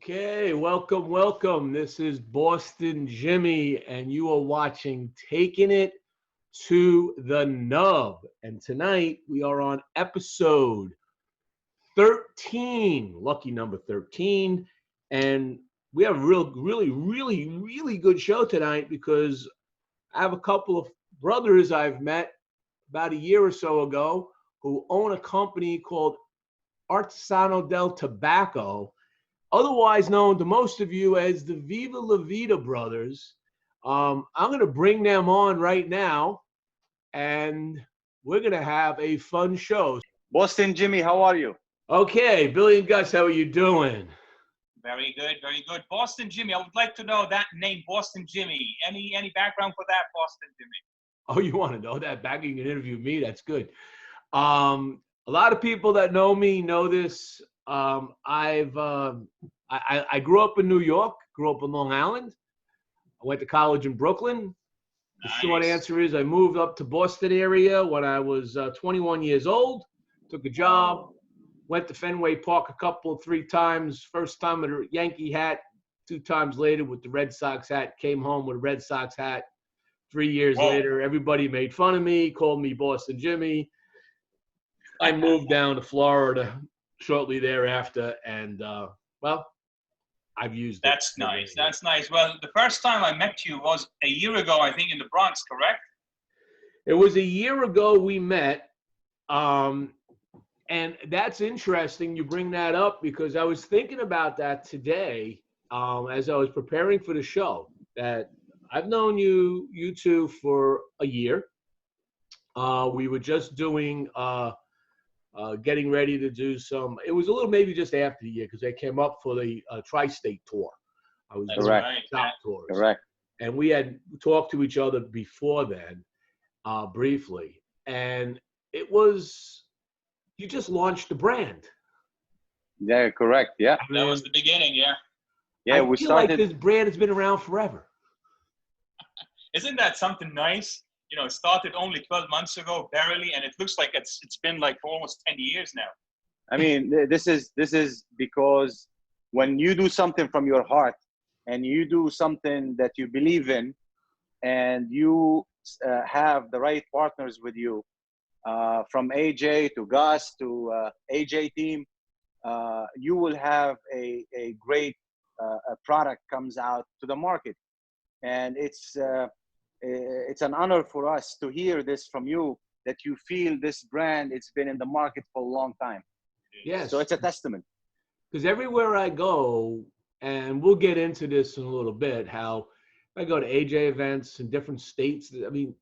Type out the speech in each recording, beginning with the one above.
Okay, welcome, welcome. This is Boston Jimmy, and you are watching Taking It to the Nub. And tonight we are on episode 13, lucky number 13. And we have a really good show tonight because I have a couple of brothers I've met about a year or so ago who own a company called Artesano Del Tobacco, otherwise known to most of you as the Viva La Vida brothers. I'm going to bring them on right now, and we're going to have a fun show. Boston Jimmy, how are you? Okay, Billy and Gus, how are you doing? Very good, very good. Boston Jimmy, I would like to know that name, Boston Jimmy. Any background for that, Boston Jimmy? Oh, you want to know that? Back you can interview me. That's good. A lot of people that know me know this. I grew up in New York, grew up in Long Island. I went to college in Brooklyn. The short answer is I moved up to Boston area when I was 21 years old, took a job, went to Fenway Park three times. First time with a Yankee hat, 2 times later with the Red Sox hat, came home with a Red Sox hat. 3 years later, everybody made fun of me, called me Boston Jimmy. I moved down to Florida shortly thereafter, and well, I've used it. That's nice. That's nice. Well, the first time I met you was a year ago, I think, in the Bronx, correct? It was a year ago we met, and that's interesting you bring that up because I was thinking about that today as I was preparing for the show, that I've known you two for a year. We were just doing getting ready to do some. It was a little maybe just after the year because they came up for the tri-state tour. I was doing stop tours. Correct. And we had talked to each other before then, briefly. And it was, you just launched the brand. Yeah, correct. Yeah. That was the beginning, yeah. Yeah, I feel like this brand has been around forever. Isn't that something nice? You know, it started only 12 months ago, barely, and it looks like it's been like for almost 10 years now. I mean, this is because when you do something from your heart and you do something that you believe in, and you have the right partners with you, from AJ to Gus to AJ team, you will have a great product comes out to the market, and it's an honor for us to hear this from you, that you feel this brand, it's been in the market for a long time. Yes. So it's a testament. Because everywhere I go, and we'll get into this in a little bit, how I go to AJ events in different states. I mean,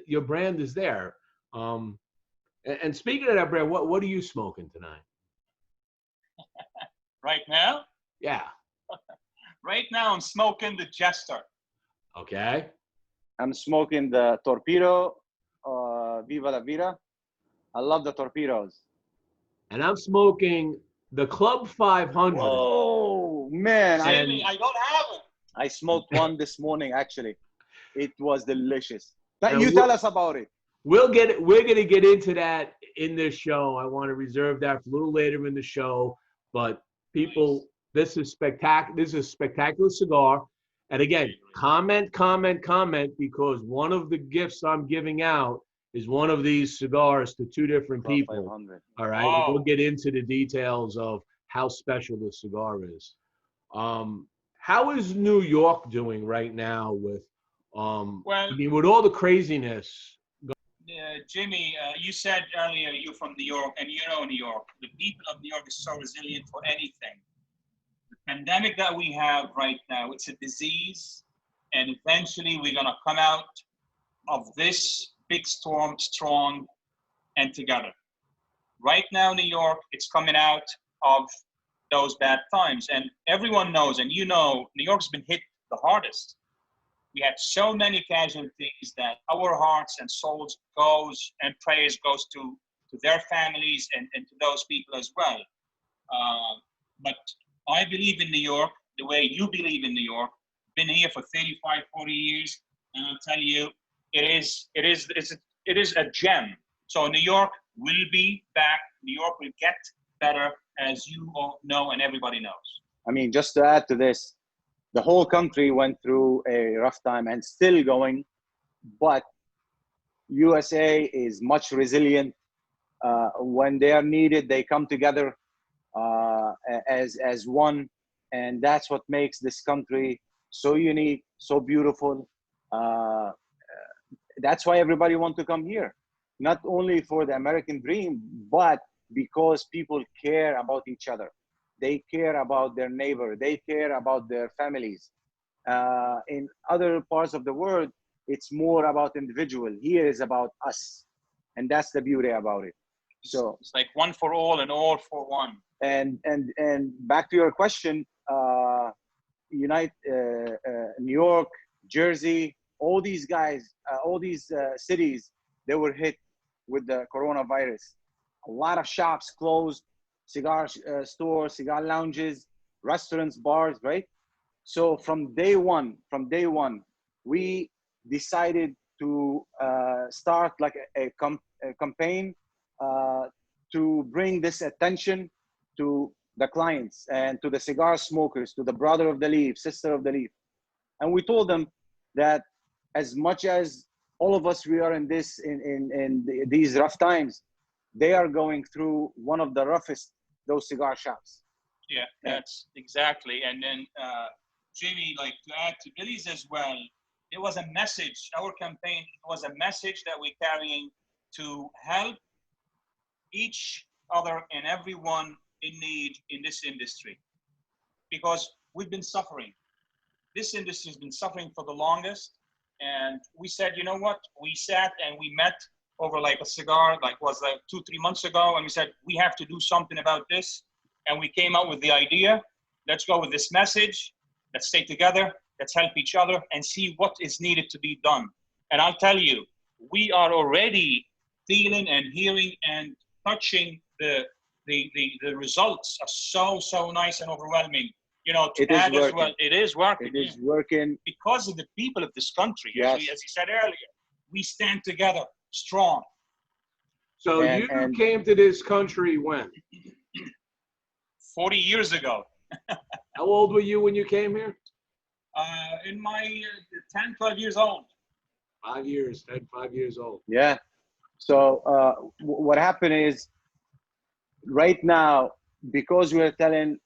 your brand is there. And speaking of that brand, what are you smoking tonight? Right now? Yeah. Right now, I'm smoking the Jester. Okay. I'm smoking the Torpedo, Viva La Vida. I love the torpedoes. And I'm smoking the Club 500. Oh, man. I don't have it. I smoked one this morning, actually. It was delicious. And you tell us about it. We're going to get into that in this show. I want to reserve that for a little later in the show. But people, this is spectacular. This is a spectacular cigar. And again, comment, because one of the gifts I'm giving out is one of these cigars to 2 different people. 500. All right. Wow. We'll get into the details of how special this cigar is. How is New York doing right now with, with all the craziness? Jimmy, you said earlier you're from New York, and you know New York. The people of New York is so resilient for anything. The pandemic that we have right now, it's a disease, and eventually we're gonna come out of this big storm strong and together. Right now, New York, it's coming out of those bad times, and everyone knows, and you know, New York's been hit the hardest. We had so many casualties that our hearts and souls goes and prayers goes to their families and to those people as well. But I believe in New York the way you believe in New York. Been here for 35, 40 years, and I'll tell you, it is a gem. So New York will be back. New York will get better, as you all know and everybody knows. I mean, just to add to this, the whole country went through a rough time and still going, but USA is much resilient. When they are needed, they come together as one, and that's what makes this country so unique, so beautiful. Uh, that's why everybody wants to come here, not only for the American dream, but because people care about each other. They care about their neighbor. They care about their families. In other parts of the world, it's more about individual. Here is about us, and that's the beauty about it. So it's like one for all and all for one. And back to your question, New York, Jersey, all these guys, all these cities, they were hit with the coronavirus. A lot of shops closed, cigar stores, cigar lounges, restaurants, bars, right? So from day one, we decided to start like a campaign to bring this attention to the clients and to the cigar smokers, to the brother of the leaf, sister of the leaf. And we told them that as much as all of us, we are in these rough times, they are going through one of the roughest, those cigar shops. Yeah, that's exactly. And then Jimmy, like to add to Billy's as well, it was a message, our campaign was a message that we're carrying to help each other and everyone in need in this industry, because we've been suffering. This industry has been suffering for the longest, and we said, you know what? We sat and we met over like a cigar, like 2-3 months ago, and we said we have to do something about this, and we came out with the idea. Let's go with this message. Let's stay together. Let's help each other and see what is needed to be done. And I'll tell you, we are already feeling and hearing and touching the results are so nice and overwhelming. You know, to add as well, it is working. It is working because of the people of this country. Yes. As you said earlier, we stand together, strong. So you came to this country when? 40 years ago. How old were you when you came here? In my 10, 12 years old. 5 years, 5 years old. Yeah. So what happened is, right now, because we're telling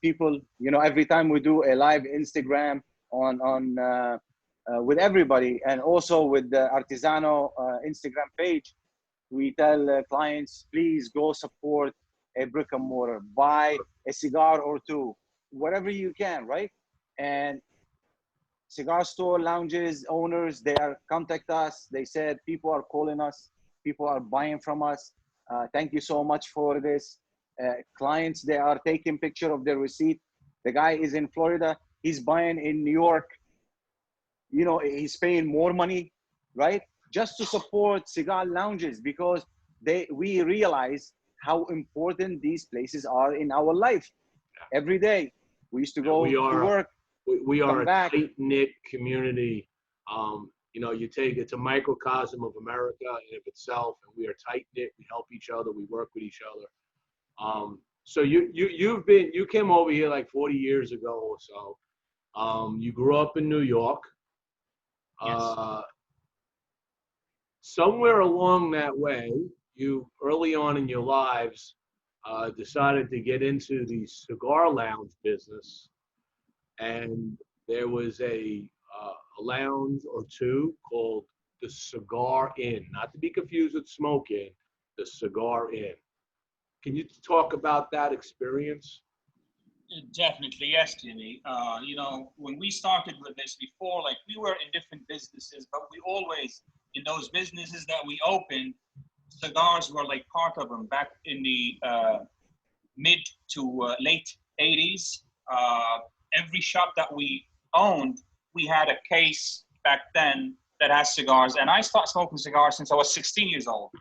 people, you know, every time we do a live Instagram on with everybody, and also with the Artesano Instagram page, we tell clients, please go support a brick and mortar, buy a cigar or two, whatever you can, right? And cigar store lounges owners, they are contact us. They said people are calling us, people are buying from us. Thank you so much for this. Clients, they are taking picture of their receipt. The guy is in Florida, he's buying in New York. You know, he's paying more money, right? Just to support cigar lounges, because we realize how important these places are in our life. Every day, we used to go to work. We are a tight-knit community. You know, it's a microcosm of America in of itself, and we are tight-knit. We help each other. We work with each other. So you came over here like 40 years ago or so. You grew up in New York. Yes. Somewhere along that way, you early on in your lives decided to get into the cigar lounge business, and there was a lounge or two called the Cigar Inn, not to be confused with Smoke Inn, the Cigar Inn. Can you talk about that experience? Definitely, yes, Jimmy. You know, when we started with this before, like we were in different businesses, but we always, in those businesses that we opened, cigars were like part of them. Back in the mid to late 80s, every shop that we owned, we had a case back then that has cigars. And I started smoking cigars since I was 16 years old.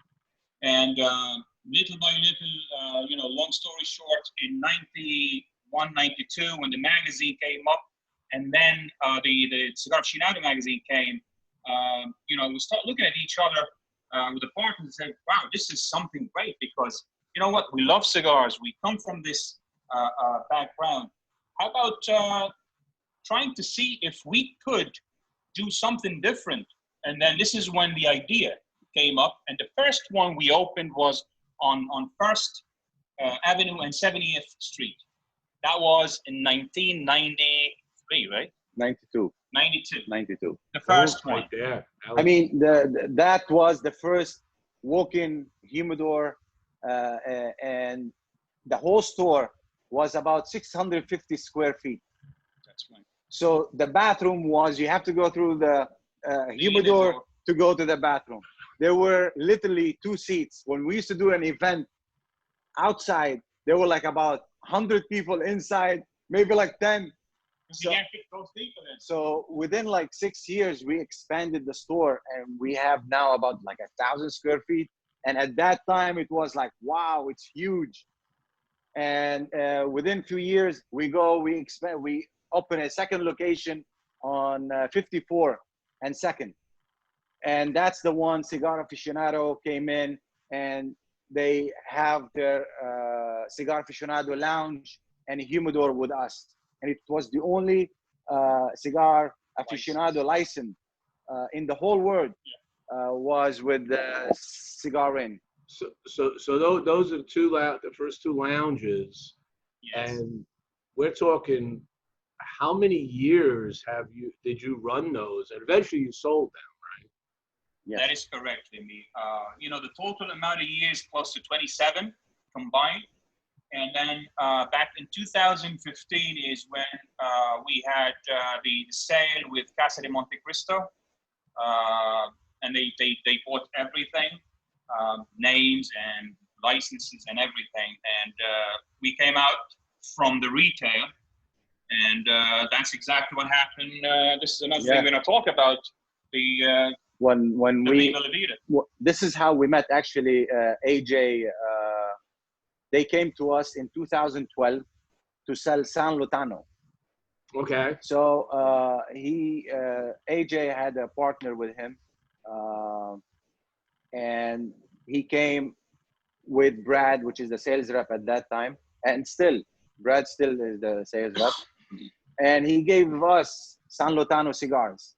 And little by little, you know, long story short, in 91, 92, when the magazine came up, and then the Cigar Aficionado magazine came, you know, we start looking at each other with the partners and said, wow, this is something great, because, you know what, we love cigars. We come from this background. how about trying to see if we could do something different? And then this is when the idea came up. And the first one we opened was on First Avenue and 70th Street. That was in 1993, right? 92. 92. 92. The first one. Right there. I mean, that was the first walk-in humidor, and the whole store was about 650 square feet. That's right. So the bathroom was, you have to go through the humidor to go to the bathroom. There were literally 2 seats. When we used to do an event outside, there were like about 100 people inside, maybe like 10. So within like 6 years, we expanded the store, and we have now about like 1,000 square feet. And at that time, it was like, wow, it's huge. And within 2 years, we expand, we open a second location on 54 and 2nd. And that's the one Cigar Aficionado came in, and they have their Cigar Aficionado lounge and humidor with us. And it was the only Cigar Aficionado license in the whole world, was with the Cigar Inn. So those are the first 2 lounges. Yes. And we're talking, how many years did you run those? And eventually you sold them, right? Yes. That is correct, Amy. The total amount of years close to 27 combined. And then back in 2015 is when we had the sale with Casa de Montecristo. And they bought everything, names and licenses and everything. And we came out from the retail. And that's exactly what happened. This is another thing we're going to talk about. When the we, Viva La Vida. this is how we met actually. AJ, they came to us in 2012 to sell San Lotano. Okay. So AJ had a partner with him, and he came with Brad, which is the sales rep at that time, and Brad still is the sales rep, and he gave us San Lotano cigars.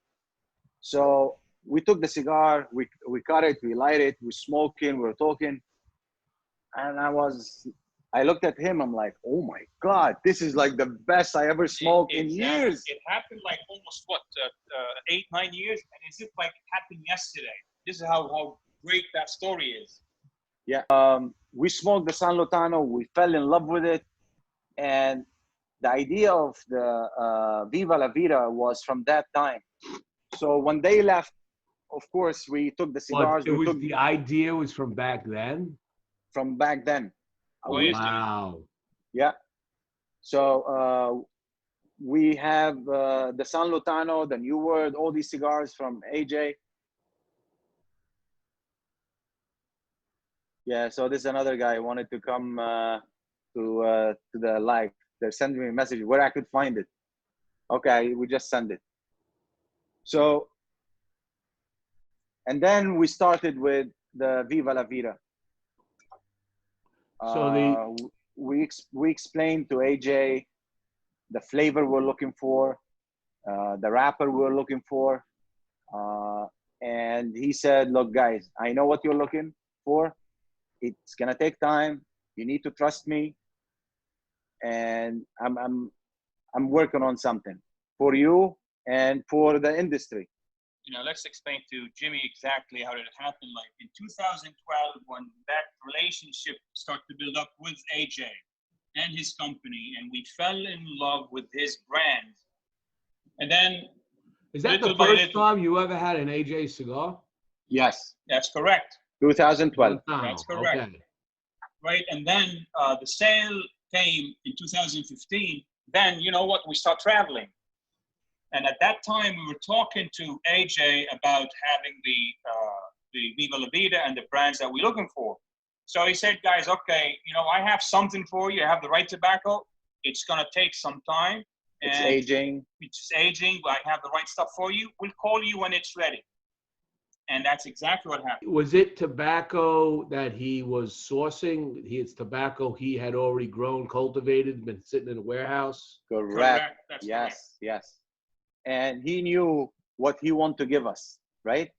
So we took the cigar, we cut it, we light it, we smoking, we were talking, and I looked at him, I'm like, oh my God, this is like the best I ever smoked in years. It happened like almost 8-9 years, and it's just like it happened yesterday. This is how great that story is. Yeah, we smoked the San Lotano, we fell in love with it, and the idea of the Viva La Vida was from that time. So when they left, of course, we took the cigars. The idea was from back then? From back then. Wow. Yeah. So we have the San Lotano, the New World, all these cigars from AJ. Yeah, so this is another guy who wanted to come to the live. They're sending me a message where I could find it. Okay, we just send it. So, and then we started with the Viva La Vida. So we explained to AJ the flavor we're looking for, the wrapper we're looking for, and he said, "Look, guys, I know what you're looking for. It's gonna take time. You need to trust me, and I'm working on something for you and for the industry." Let's explain to Jimmy exactly how it happened. Like in 2012, when that relationship started to build up with AJ and his company, and we fell in love with his brand. And then, is that the first time you ever had an AJ cigar? Yes. That's correct. 2012. That's correct. Okay. Right, and then the sale came in 2015. Then, you know what, we start traveling. And at that time, we were talking to AJ about having the Viva La Vida and the brands that we're looking for. So he said, guys, okay, I have something for you. I have the right tobacco. It's going to take some time. It's aging. It's aging. I have the right stuff for you. We'll call you when it's ready. And that's exactly what happened. Was it tobacco that he was sourcing? It's tobacco he had already grown, cultivated, been sitting in a warehouse? Correct. That's Yes, correct. yes. And he knew what he wanted to give us, right?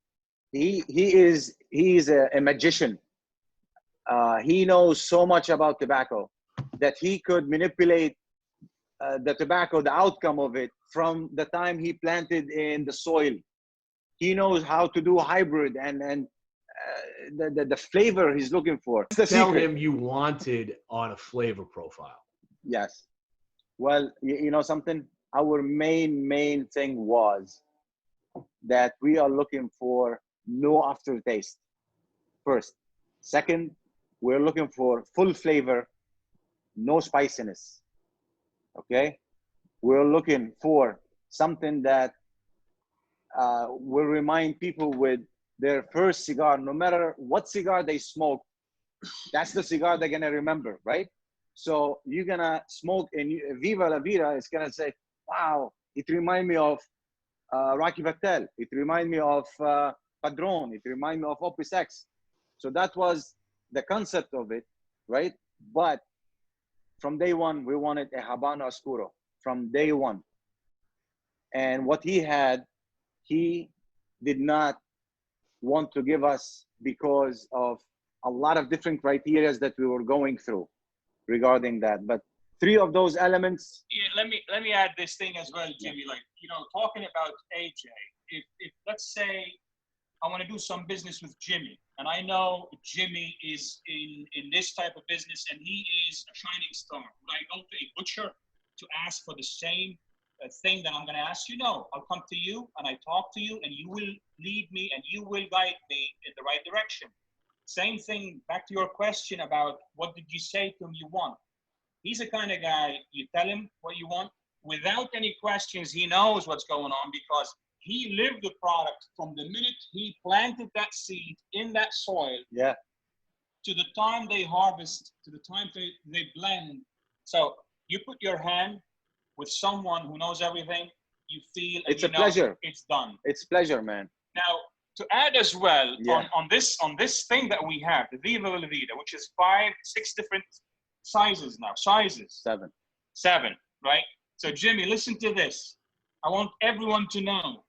He is a magician. He knows so much about tobacco that he could manipulate the tobacco, the outcome of it, from the time he planted in the soil. He knows how to do hybrid and the flavor he's looking for. It's the Tell secret. him you wanted on a flavor profile. Yes. Well, you know something? Our main thing was that we are looking for no aftertaste. First. Second, we're looking for full flavor, no spiciness. Okay? We're looking for something that will remind people with their first cigar, no matter what cigar they smoke, that's the cigar they're gonna remember, right? So you're gonna smoke in Viva La Vida, it's gonna say, wow, it reminds me of Rocky Patel. It reminds me of Padron. It reminds me of Opus X. So that was the concept of it, right? But from day one, we wanted a Habano Oscuro from day one. And what he had, he did not want to give us because of a lot of different criteria that we were going through regarding that. But three of those elements. Yeah, let me add this thing as well, Jimmy. Like, you know, talking about AJ, if let's say I want to do some business with Jimmy, and I know Jimmy is in this type of business and he is a shining star. Would I go to a butcher to ask for the same thing that I'm going to ask you? No, I'll come to you and I talk to you and you will lead me and you will guide me in the right direction. Same thing, back to your question about what did you say to him you want? He's the kind of guy, you tell him what you want, without any questions, he knows what's going on because he lived the product from the minute he planted that seed in that soil to the time they harvest, to the time they blend. So you put your hand with someone who knows everything, you feel and it's a pleasure. It's done. It's pleasure, man. Now, to add as well on this thing that we have, the Viva La Vida, which is 6 different sizes now. Seven, right? So Jimmy, listen to this. I want everyone to know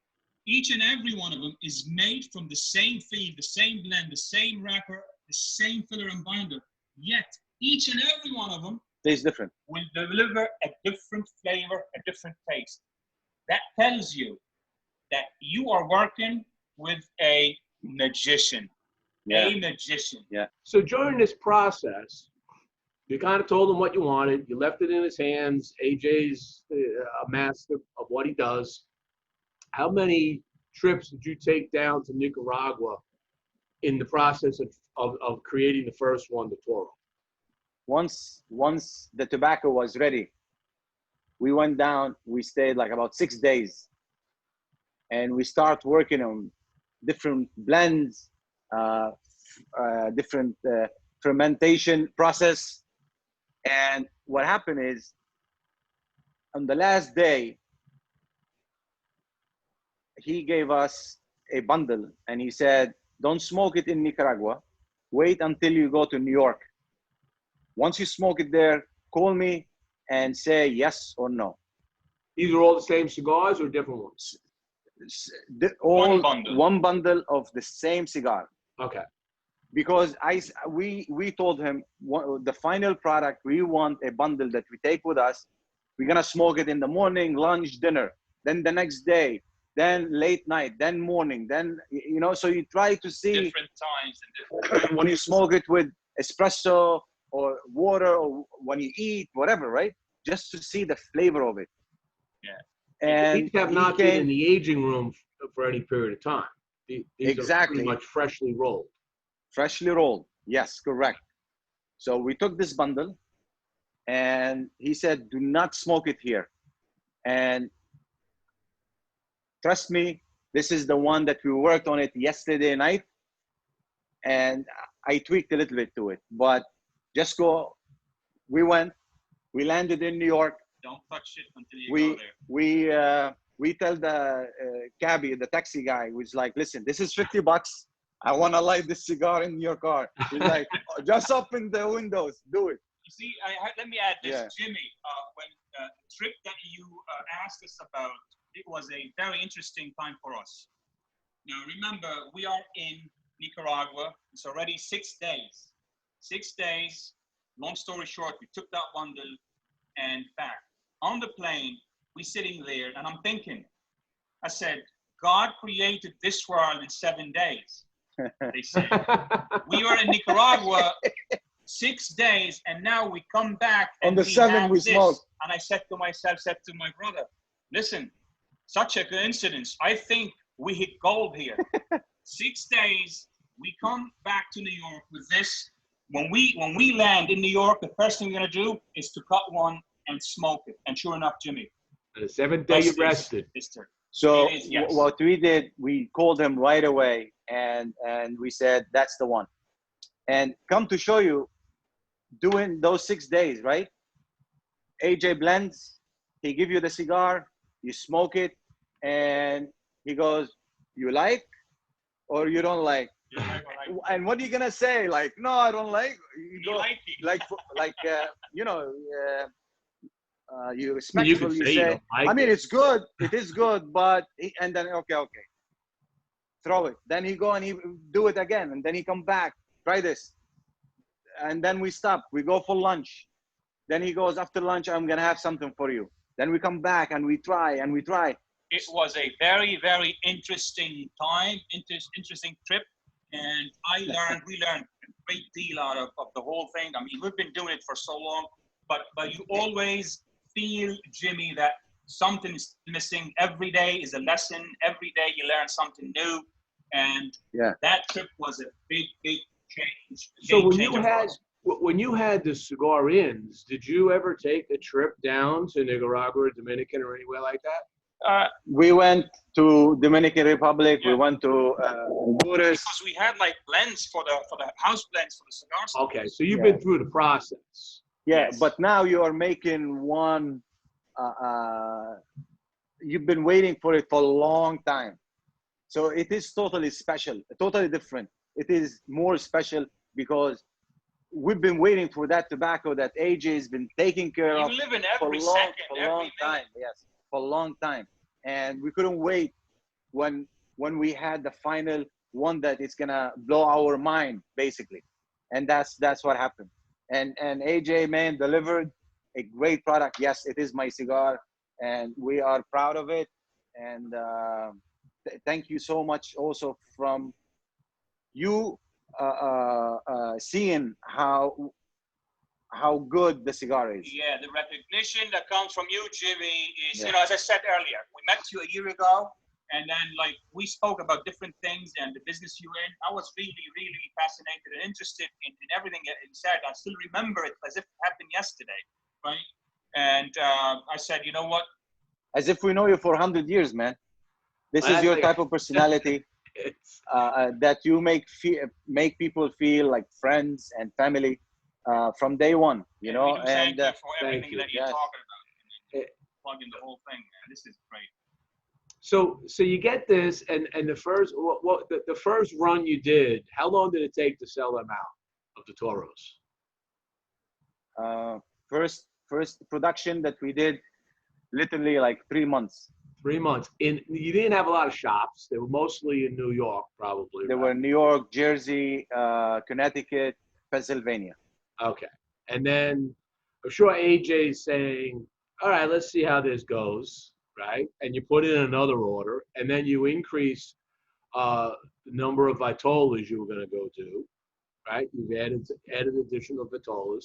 each and every one of them is made from the same feed, the same blend, the same wrapper, the same filler and binder. Yet each and every one of them tastes different. Will deliver a different flavor, a different taste. That tells you that you are working with a magician. A magician. Yeah. So during this process, you kind of told him what you wanted. You left it in his hands. AJ's a master of what he does. How many trips did you take down to Nicaragua in the process of creating the first one, the Toro? Once the tobacco was ready, we went down. We stayed like about 6 days, and we start working on different blends, different fermentation process. And what happened is, on the last day, he gave us a bundle and he said, don't smoke it in Nicaragua. Wait until you go to New York. Once you smoke it there, call me and say yes or no. These are all the same cigars or different ones? One bundle of the same cigar. Okay. Because we told him the final product, we want a bundle that we take with us. We're going to smoke it in the morning, lunch, dinner, then the next day, then late night, then morning, then, you know, so you try to see different times and different when you smoke it with espresso or water or when you eat, whatever, right? Just to see the flavor of it. Yeah. And these have not been in the aging room for any period of time. These are pretty much freshly rolled. Freshly rolled. Yes, correct. So we took this bundle and he said, do not smoke it here. And trust me, this is the one that we worked on it yesterday night. And I tweaked a little bit to it, but just go. We went, we landed in New York. Don't touch it until you go there. we tell the cabbie, the taxi guy, who's like, listen, this is $50. I want to light this cigar in your car. He's like, "Oh, just open the windows, do it." You see, let me add this, Yeah. Jimmy. When the trip that you asked us about, it was a very interesting time for us. Now, remember, we are in Nicaragua. It's already 6 days. 6 days. Long story short, we took that bundle and back. On the plane, we sitting there, and I'm thinking, I said, God created this world in 7 days. They said, we were in Nicaragua 6 days, and now we come back. On And the 7th, we smoke. And I said to myself, said to my brother, listen, such a coincidence. I think we hit gold here. 6 days, we come back to New York with this. When we land in New York, the first thing we're gonna do is to cut one and smoke it. And sure enough, Jimmy, The 7th day you rested. So yes. what we did, we called him right away, and we said, that's the one. And come to show you, doing those 6 days, right? AJ blends, he give you the cigar, you smoke it, and he goes, you like or you don't like? And what are you gonna say? Like, no, I don't like. You go, you know, you respectful. You say, like I mean, it. it's good. It is good, but and then okay, throw it. Then he go and he do it again, and then he come back, try this, and then we stop. We go for lunch. Then he goes, after lunch, I'm gonna have something for you. Then we come back and we try and we try. It was a very, very interesting time, interesting trip. And we learned a great deal out of the whole thing. I mean, we've been doing it for so long, but you always feel, Jimmy, that something is missing. Every day is a lesson. Every day you learn something new. And that trip was a big, big change. So when you had the Cigar Inns, did you ever take a trip down to Nicaragua or Dominican or anywhere like that? We went to Dominican Republic. We went to Honduras. Because we had like blends for the house blends for the cigars. Okay, so you've been through the process. Yeah, Yes. but now you are making one. You've been waiting for it for a long time, so it is totally special, totally different. It is more special because we've been waiting for that tobacco that AJ has been taking care of You live in for every a long, second, for a every long minute. time. Yes, for a long time, and we couldn't wait when we had the final one that it's gonna blow our mind, basically, and that's what happened. And AJ, man, delivered a great product. Yes, it is my cigar, and we are proud of it. And thank you so much also from you seeing how good the cigar is. Yeah, the recognition that comes from you, Jimmy, is, you know, as I said earlier, we met you a year ago, and then like we spoke about different things and the business you're in. I was really, really fascinated and interested in everything that you said. I still remember it as if it happened yesterday, right? And I said, you know what? As if we know you for 100 years, man. This is your type of personality that you make people feel like friends and family from day one, you know. Thank you for thank everything you. that you're talking about. And plugging the whole thing, man. This is great. So you get this, and the first the first run you did, how long did it take to sell them out of the Toros? First production that we did, literally like 3 months. 3 months. You didn't have a lot of shops. They were mostly in New York, probably. They were in New York, Jersey, Connecticut, Pennsylvania. Okay. And then I'm sure AJ's saying, all right, let's see how this goes, right? And you put in another order, and then you increase the number of vitolas you were going to go to, right? You've added additional vitolas.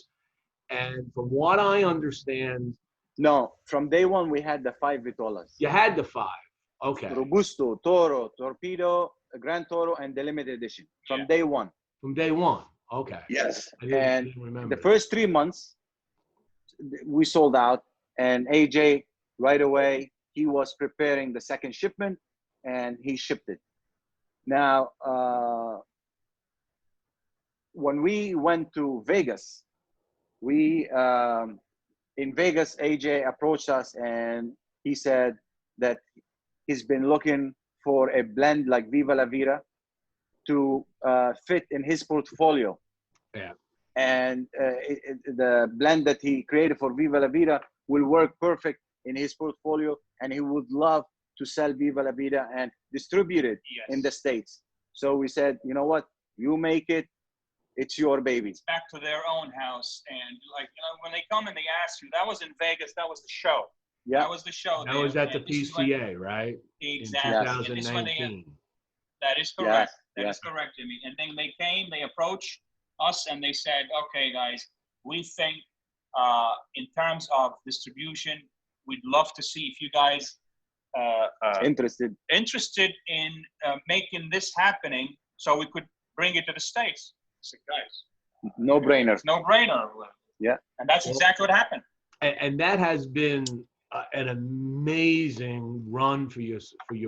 And from what I understand, no, from day one we had the 5 vitolas. you had the 5. Okay. Robusto, Toro, Torpedo, Grand Toro, and the limited edition from day one. From day one. Okay. Yes. I didn't remember. The first 3 months we sold out, and AJ right away, he was preparing the second shipment and he shipped it. Now, when we went to Vegas, in Vegas, AJ approached us and he said that he's been looking for a blend like Viva La Vida to fit in his portfolio. Yeah. And the blend that he created for Viva La Vida will work perfect in his portfolio, and he would love to sell Viva La Vida and distribute it in the States. So we said, you know what, you make it, it's your baby. It's back to their own house. And like, when they come and they ask you, that was in Vegas, that was the show. Yeah. That was the show. That was at the PCA, right? Exactly. In And this is when 2019. that is correct. Yes. That is correct, Jimmy. And then they came, they approached us, and they said, okay, guys, we think in terms of distribution, we'd love to see if you guys interested in making this happening so we could bring it to the States. I said, guys, no brainer. It's no brainer. Yeah. And that's exactly what happened. And that has been an amazing run for your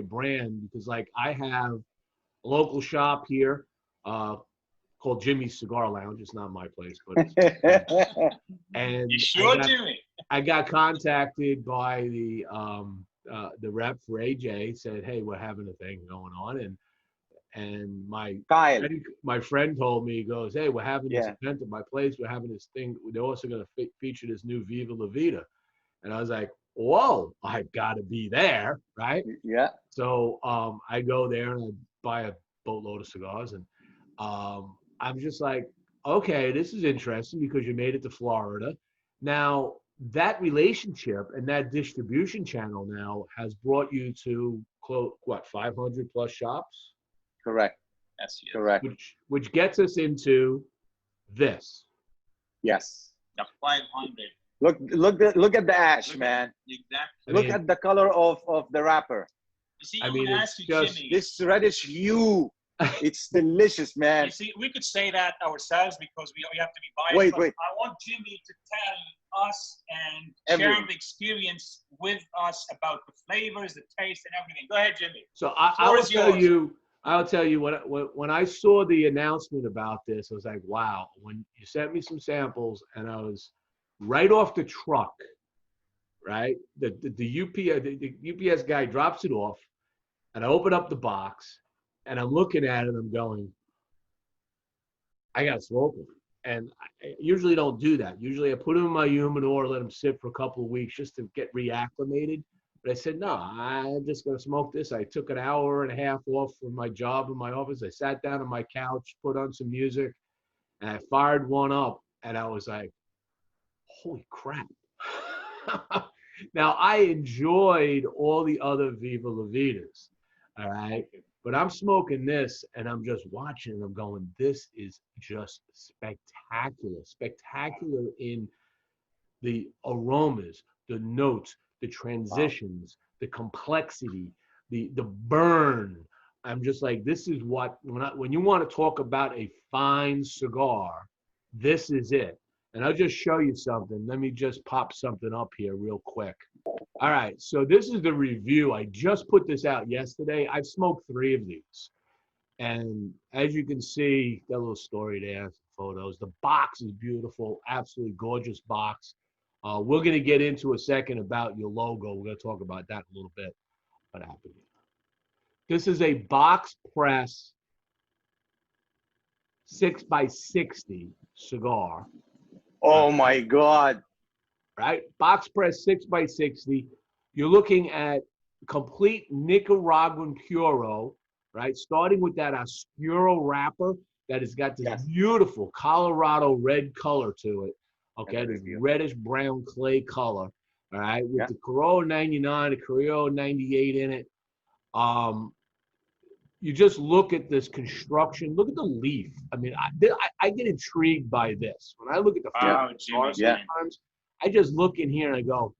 brand, because like I have a local shop here called Jimmy's Cigar Lounge. It's not my place, but and you sure, Jimmy? I got contacted by the rep for AJ. Said, hey, we're having a thing going on, and my friend told me, he goes, hey, we're having this event at my place. We're having this thing. They're also going to feature this new Viva La Vida. And I was like, whoa, I've got to be there, right? Yeah. So I go there and I buy a boatload of cigars. And I'm just like, okay, this is interesting because you made it to Florida. Now, that relationship and that distribution channel now has brought you to, 500 plus shops? Correct. That's correct. Which gets us into this. Yes. The 500. Look at the ash, man. Exactly. Look at the color of the wrapper. You see, I'm gonna ask you, Jimmy. This reddish hue. It's delicious, man. You see, we could say that ourselves because we have to be biased. Wait. I want Jimmy to tell us and share the experience with us about the flavors, the taste, and everything. Go ahead, Jimmy. So I'll tell you when I saw the announcement about this, I was like, wow. When you sent me some samples, and I was right off the truck, right? The UPS guy drops it off, and I open up the box, and I'm looking at it, and I'm going, I got to smoke them. And I usually don't do that. Usually I put them in my humidor, let them sit for a couple of weeks just to get reacclimated. But I said, no, I'm just going to smoke this. I took an hour and a half off from my job in my office. I sat down on my couch, put on some music, and I fired one up. And I was like, holy crap. Now, I enjoyed all the other Viva La Vidas, all right? But I'm smoking this, and I'm just watching, and I'm going, this is just spectacular. Spectacular in the aromas, the notes, the transitions, the complexity, the burn. I'm just like, this is what, when you want to talk about a fine cigar, this is it. And I'll just show you something. Let me just pop something up here real quick. All right, so this is the review. I just put this out yesterday. I've smoked 3 of these. And as you can see, got a little story there, photos. The box is beautiful, absolutely gorgeous box. We're going to get into a second about your logo. We're going to talk about that a little bit. What happened here? This is a box press 6x60 cigar. Oh my God. Right? Box press 6x60. You're looking at complete Nicaraguan Puro, right? Starting with that Oscuro wrapper that has got this beautiful Colorado red color to it. Okay, this reddish brown clay color. All right, with the Corolla 99, the Corolla 98 in it. You just look at this construction. Look at the leaf. I mean, I get intrigued by this. When I look at the flowers sometimes, I just look in here and I go,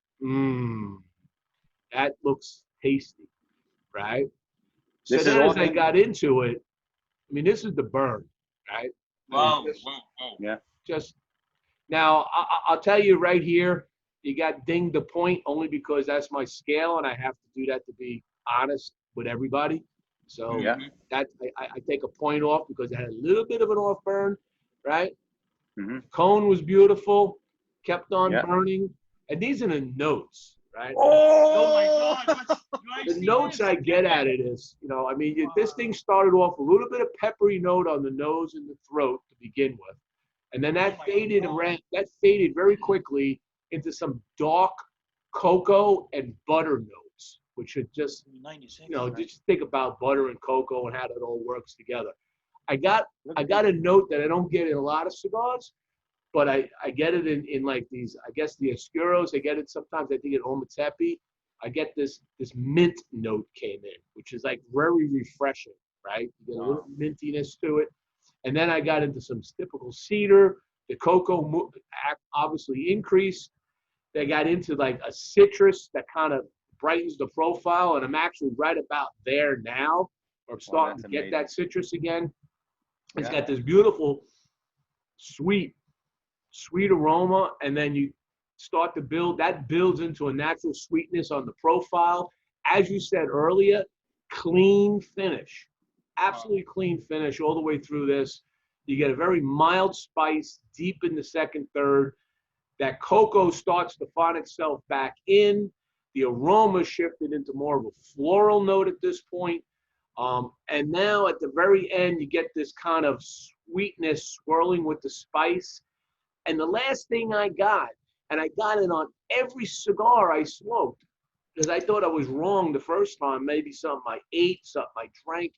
that looks tasty, right? So then as I got into it, I mean, this is the burn, right? Wow. Yeah. Just now, I'll tell you right here, you got dinged the point only because that's my scale, and I have to do that to be honest with everybody. So that I take a point off because it had a little bit of an off burn, right? Cone was beautiful, kept on burning, and these are the notes, right? Oh my God! The notes I get at it is, you know, I mean, this thing started off a little bit of peppery note on the nose and the throat to begin with, and then that faded very quickly into some dark cocoa and butter notes, which should just, you know, just think about butter and cocoa and how that all works together. I got a note that I don't get in a lot of cigars, but I get it in like these, I guess the Oscuros. I get it sometimes, I think, in Ometepe. I get this mint note came in, which is like very refreshing, right? You get a little mintiness to it. And then I got into some typical cedar. The cocoa obviously increased. They got into like a citrus that kind of brightens the profile, and I'm actually right about there now. I'm starting to get that citrus again. It's got this beautiful sweet aroma, and then you start to build, that builds into a natural sweetness on the profile. As you said earlier, clean finish, absolutely clean finish all the way through this. You get a very mild spice deep in the second third. That cocoa starts to find itself back in. The aroma shifted into more of a floral note at this point. And now at the very end, you get this kind of sweetness swirling with the spice. And the last thing I got, and I got it on every cigar I smoked, because I thought I was wrong the first time, maybe something I ate, something I drank.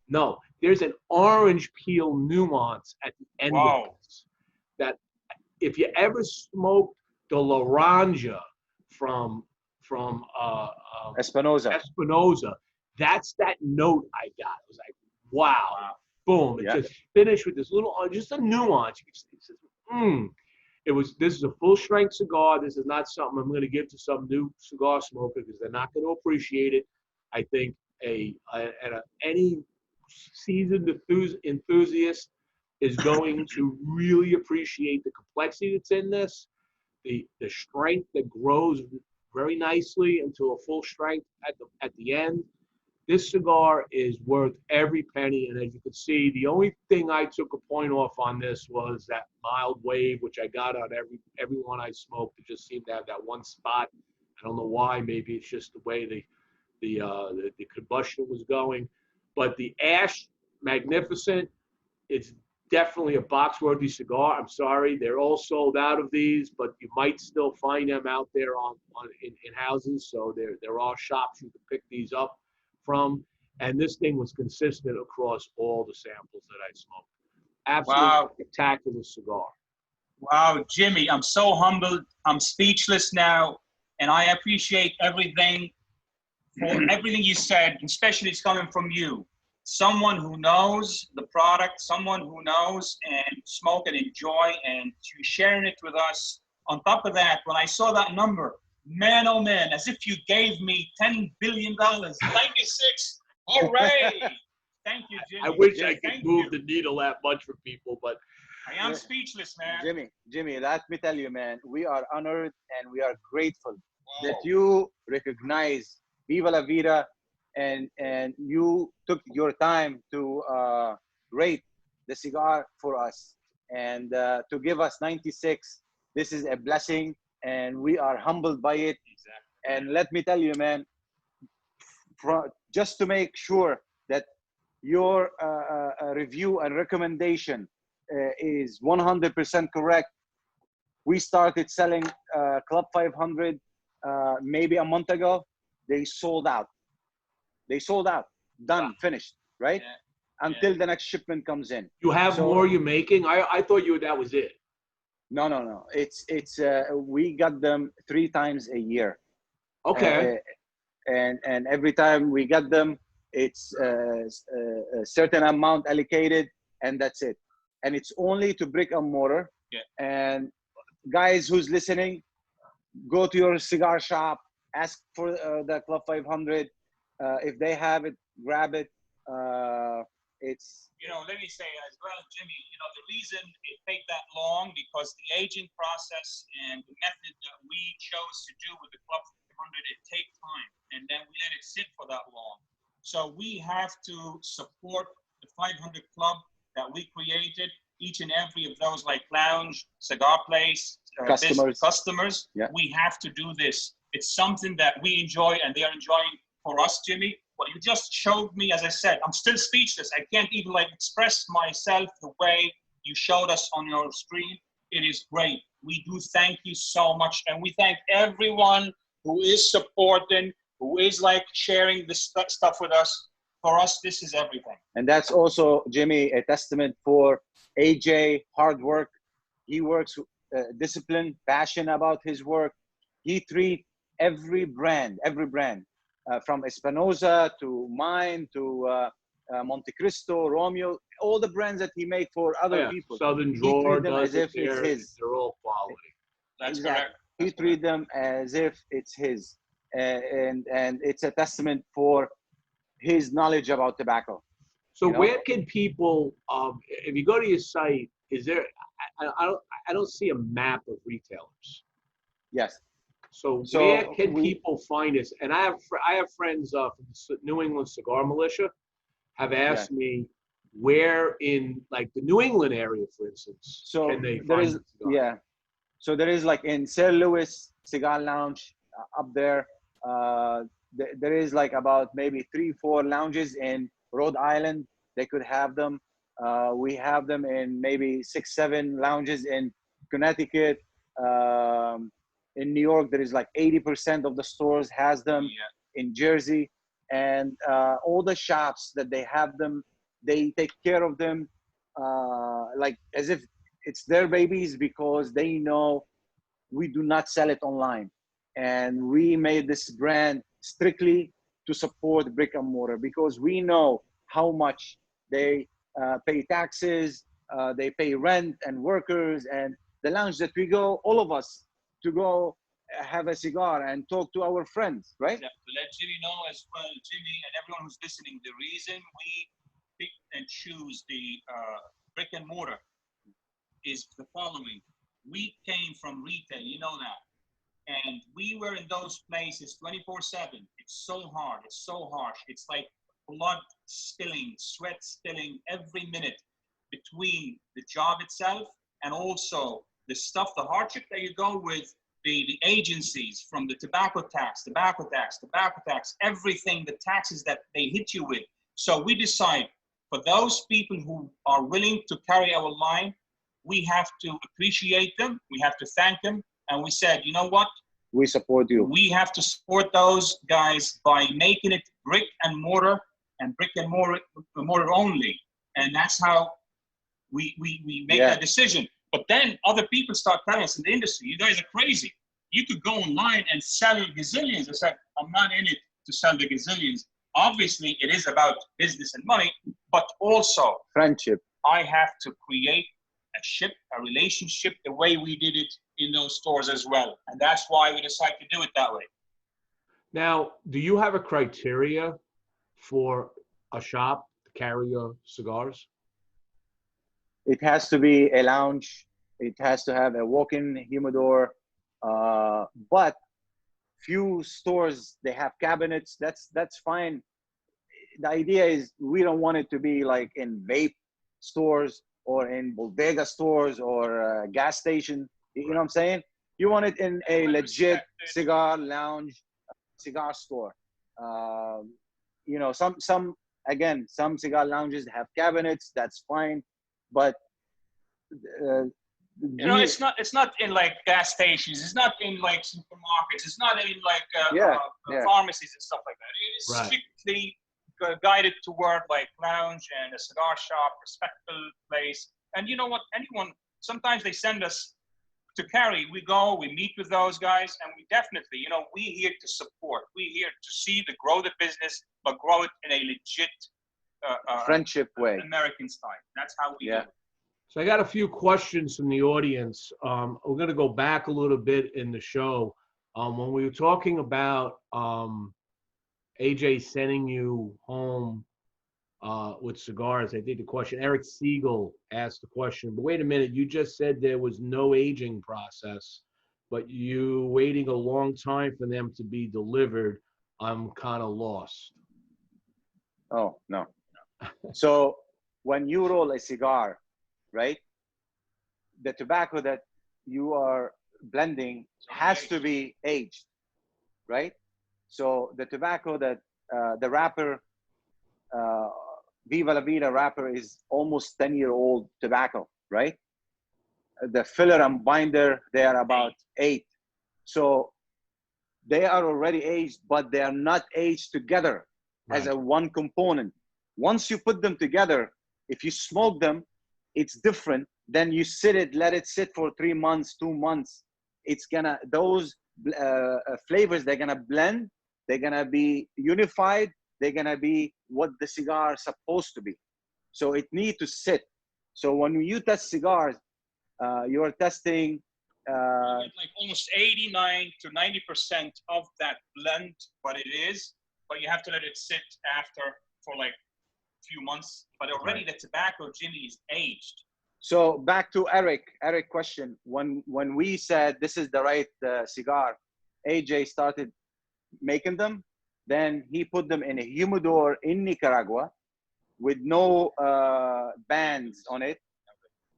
No, there's an orange peel nuance at the end of this. That if you ever smoked the Laranja from Espinosa, that's that note I got. It was like, wow. Boom. It just finished with this little, just a nuance. This is a full strength cigar. This is not something I'm going to give to some new cigar smoker because they're not going to appreciate it. I think any seasoned enthusiast is going to really appreciate the complexity that's in this, the strength that grows very nicely into a full strength at the end. This cigar is worth every penny, and as you can see, the only thing I took a point off on this was that mild wave, which I got on every one I smoked. It just seemed to have that one spot. I don't know why. Maybe it's just the way the combustion was going. But the ash, magnificent. It's definitely a box-worthy cigar. I'm sorry, they're all sold out of these, but you might still find them out there in houses. So there are shops you can pick these up from, and this thing was consistent across all the samples that I smoked. Absolutely spectacular cigar. Wow, Jimmy, I'm so humbled. I'm speechless now, and I appreciate everything for everything you said, especially it's coming from you. Someone who knows the product, someone who knows and smoke and enjoy, and you sharing it with us. On top of that, when I saw that number, man, oh man, as if you gave me $10 billion, 96, hooray! Thank you, Jimmy. I wish I could move the needle that much for people, but I am speechless, man. Jimmy, let me tell you, man, we are honored and we are grateful that you recognize Viva La Vida and you took your time to rate the cigar for us and to give us 96. This is a blessing, and we are humbled by it. Exactly. And let me tell you, man, just to make sure that your review and recommendation is 100% correct, we started selling Club 500 maybe a month ago. They sold out. Done, finished, right? Yeah. Until the next shipment comes in. You have more you're making? I thought that was it. No. It's we got them 3 times a year. Okay. And every time we get them, it's a certain amount allocated, and that's it. And it's only to brick and mortar. Yeah. And guys who's listening, go to your cigar shop, ask for the Club 500. If they have it, grab it. It's, let me say as well, Jimmy, the reason it take that long because the aging process and the method that we chose to do with the Club 500, it takes time, and then we let it sit for that long. So we have to support the 500 Club that we created, each and every of those like lounge, cigar place, customers. Yeah. We have to do this. It's something that we enjoy and they are enjoying for us, Jimmy. What you just showed me, as I said, I'm still speechless. I can't even like express myself the way you showed us on your screen. It is great. We do thank you so much. And we thank everyone who is supporting, who is like sharing this stuff with us. For us, this is everything. And that's also, Jimmy, a testament for AJ, hard work. He works discipline, passion about his work. He treats every brand, from Espinosa to mine to Montecristo, Romeo, all the brands that he makes for other people. Southern He Drawer treats them does as if it it's there. his. They're all quality. That's Exactly. correct. He treats them as if it's his. And it's a testament for his knowledge about tobacco. So You know? where can people, if you go to your site, is there, I don't see a map of retailers. Yes. So So where can people find us? And I have friends from the New England Cigar Militia have asked me where in like the New England area, for instance, So can they there find is, the cigar? yeah. So there is like in Sir Louis Cigar Lounge up there. There is like about maybe 3-4 lounges in Rhode Island. They could have them. We have them in maybe 6-7 lounges in Connecticut. In New York, there is like 80% of the stores has them. In Jersey, and all the shops that they have them, they take care of them like as if it's their babies, because they know we do not sell it online, and we made this brand strictly to support brick and mortar, because we know how much they pay taxes, they pay rent and workers, and the lounge that we go, all of us, to go have a cigar and talk to our friends, right? Yeah, to let Jimmy know as well, Jimmy and everyone who's listening, the reason we pick and choose the brick and mortar is the following. We came from retail, you know that. And we were in those places 24/7. It's so hard. It's so harsh. It's like blood spilling, sweat spilling every minute between the job itself and also the stuff, the hardship that you go with the agencies, from the tobacco tax, everything, the taxes that they hit you with. So we decide for those people who are willing to carry our line, we have to appreciate them. We have to thank them. And we said, you know what? We support you. We have to support those guys by making it brick and mortar only. And that's how we make that decision. But then other people start telling us in the industry, you guys are crazy. You could go online and sell gazillions. I said, I'm not in it to sell the gazillions. Obviously, it is about business and money, but also friendship. I have to create a relationship the way we did it in those stores as well. And that's why we decided to do it that way. Now, do you have a criteria for a shop to carry your cigars? It has to be a lounge. It has to have a walk-in humidor. But few stores, they have cabinets. That's fine. The idea is we don't want it to be like in vape stores or in bodega stores or gas station. You know what I'm saying? You want it in a legit cigar lounge, cigar store. You know, some cigar lounges have cabinets. That's fine, but you know, it's not in like gas stations. It's not in like supermarkets. It's not in like pharmacies and stuff like that. It is strictly guided toward like lounge and a cigar shop, respectful place. And you know what? Sometimes they send us to carry. We go, we meet with those guys, and we definitely, you know, we're here to support. We're here to see to grow the business, but grow it in a legit friendship way, American style. That's how we do it. So I got a few questions from the audience. We're going to go back a little bit in the show. When we were talking about AJ sending you home with cigars, I think the question, Eric Siegel asked the question, but wait a minute, you just said there was no aging process, but you waiting a long time for them to be delivered. I'm kind of lost. Oh, no. So when you roll a cigar, right, the tobacco that you are blending has to be aged, right? So the tobacco that the wrapper, Viva La Vida wrapper is almost 10-year-old tobacco, right? The filler and binder, they are about 8. So they are already aged, but they are not aged together as a one component. Once you put them together, if you smoke them, it's different. Then you let it sit for 3 months, 2 months. It's gonna, those flavors, they're gonna blend, they're gonna be unified, they're gonna be what the cigar is supposed to be. So it needs to sit. So when you test cigars, you are testing like almost 89 to 90% of that blend, what it is, but you have to let it sit after for like a few months. But already the tobacco, Jimmy, is aged. So back to Eric question. When we said this is the right cigar, AJ started making them. Then he put them in a humidor in Nicaragua with no bands on it,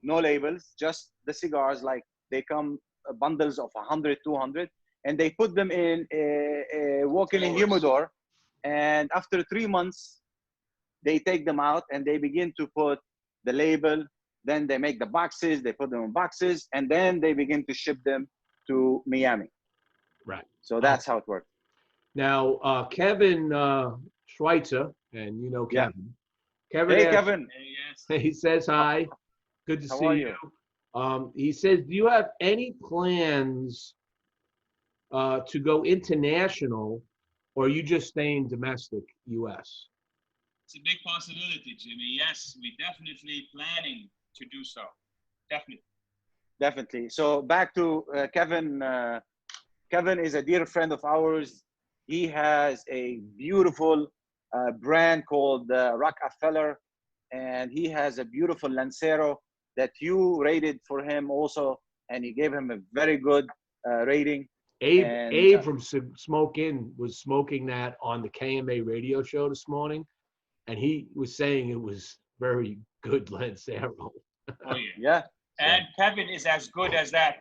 no labels, just the cigars. Like they come bundles of 100, 200, and they put them in a walk-in humidor. And after 3 months, they take them out and they begin to put the label. Then they make the boxes, they put them in boxes, and then they begin to ship them to Miami. Right. So that's how it works. Now, Kevin Schweitzer, and you know Kevin. Kevin Hey, asks, Kevin. Hey, yes. He says hi. Good to How see are you. you? He says, do you have any plans to go international, or are you just staying domestic, U.S.? It's a big possibility, Jimmy. Yes, we're definitely planning to do so. Definitely. So back to Kevin. Kevin is a dear friend of ours. He has a beautiful brand called Rockefeller, and he has a beautiful Lancero that you rated for him also, and he gave him a very good rating. Abe from Smoke Inn was smoking that on the KMA radio show this morning, and he was saying it was very good Lancero. Oh, yeah. Yeah. And Kevin is as good as that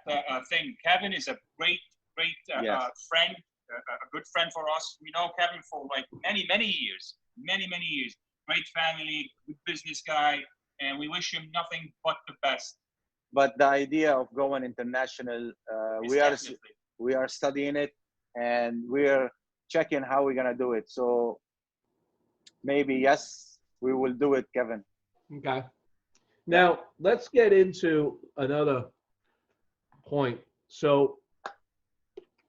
thing. Kevin is a great friend, a good friend for us. We know Kevin for like many years. Great family, good business guy, and we wish him nothing but the best. But the idea of going international, we are studying it, and we're checking how we're gonna do it. So maybe yes, we will do it, Kevin. Okay. Now let's get into another point. So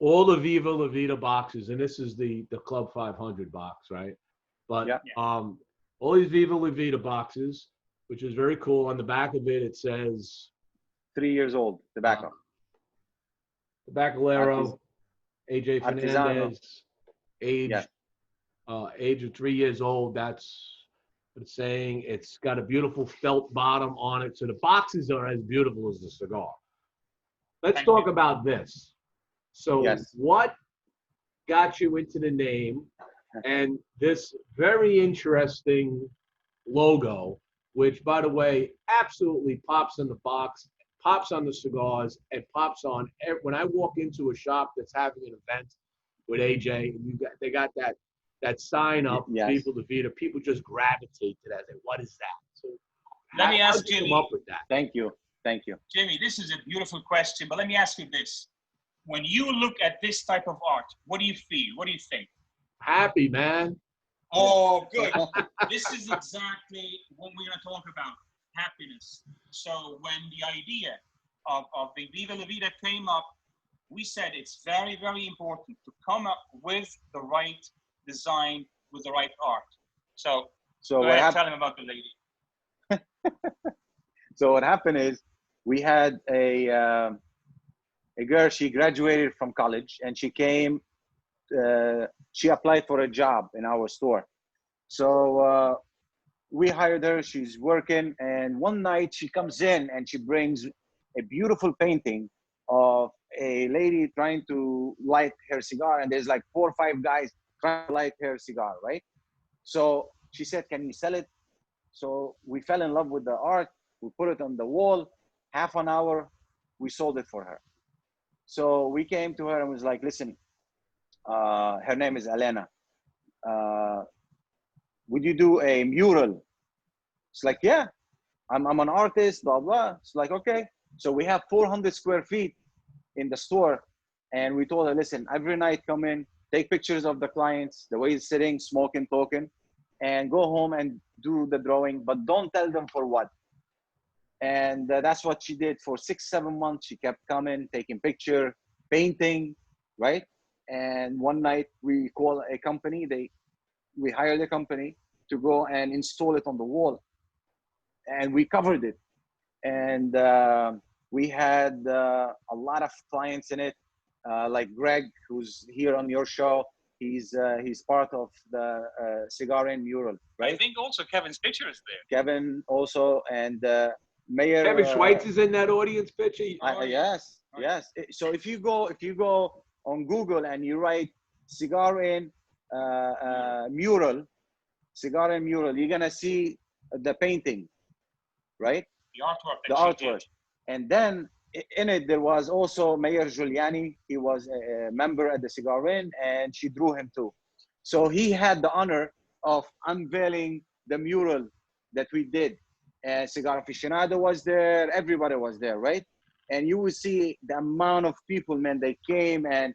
all the Viva La Vida boxes, and this is the Club 500 box, right? But all these Viva La Vida boxes, which is very cool. On the back of it, it says 3 years old tobacco. Tabacalero, AJ Fernandez, age of 3 years old. That's what it's saying. It's got a beautiful felt bottom on it. So the boxes are as beautiful as the cigar. Let's talk about this. So what got you into the name and this very interesting logo, which, by the way, absolutely pops in the box, pops on the cigars, and pops on when I walk into a shop that's having an event with AJ, and they got that sign up, Viva La Vida. People just gravitate to that. What is that? So let me ask Jimmy. Come up with that? Thank you. Jimmy, this is a beautiful question, but let me ask you this. When you look at this type of art, what do you feel? What do you think? Happy, man. Oh, good. This is exactly what we're going to talk about, happiness. So when the idea of the Viva La Vida came up, we said it's very, very important to come up with the right design, with the right art. So go ahead, tell him about the lady. So what happened is we had a girl. She graduated from college, and she came. She applied for a job in our store. So we hired her. She's working, and one night she comes in and she brings a beautiful painting of a lady trying to light her cigar, and there's like 4 or 5 guys trying to light her cigar, right? So she said, "Can you sell it?" So we fell in love with the art. We put it on the wall. Half an hour, we sold it for her. So we came to her and was like, "Listen, her name is Elena. would you do a mural? It's like, yeah, I'm an artist, blah, blah. It's like, okay. So we have 400 square feet in the store. And we told her, listen, every night come in, take pictures of the clients, the way he's sitting, smoking, talking, and go home and do the drawing, but don't tell them for what. And that's what she did for 6-7 months. She kept coming, taking picture, painting, right? And one night we call a company, we hired a company to go and install it on the wall. And we covered it. And we had a lot of clients in it, like Greg, who's here on your show. He's part of the Cigar Inn mural, right? I think also Kevin's picture is there. Kevin also, and Mayor Kevin Schweitz is in that audience picture. yes, yes. So if you go on Google and you write Cigar Inn mural, Cigar Inn mural, you're gonna see the painting, right? The artwork. Did. And then in it there was also Mayor Giuliani. He was a member at the Cigar Inn, and she drew him too. So he had the honor of unveiling the mural that we did. Cigar Aficionado was there, everybody was there, right? And you will see the amount of people, man, they came, and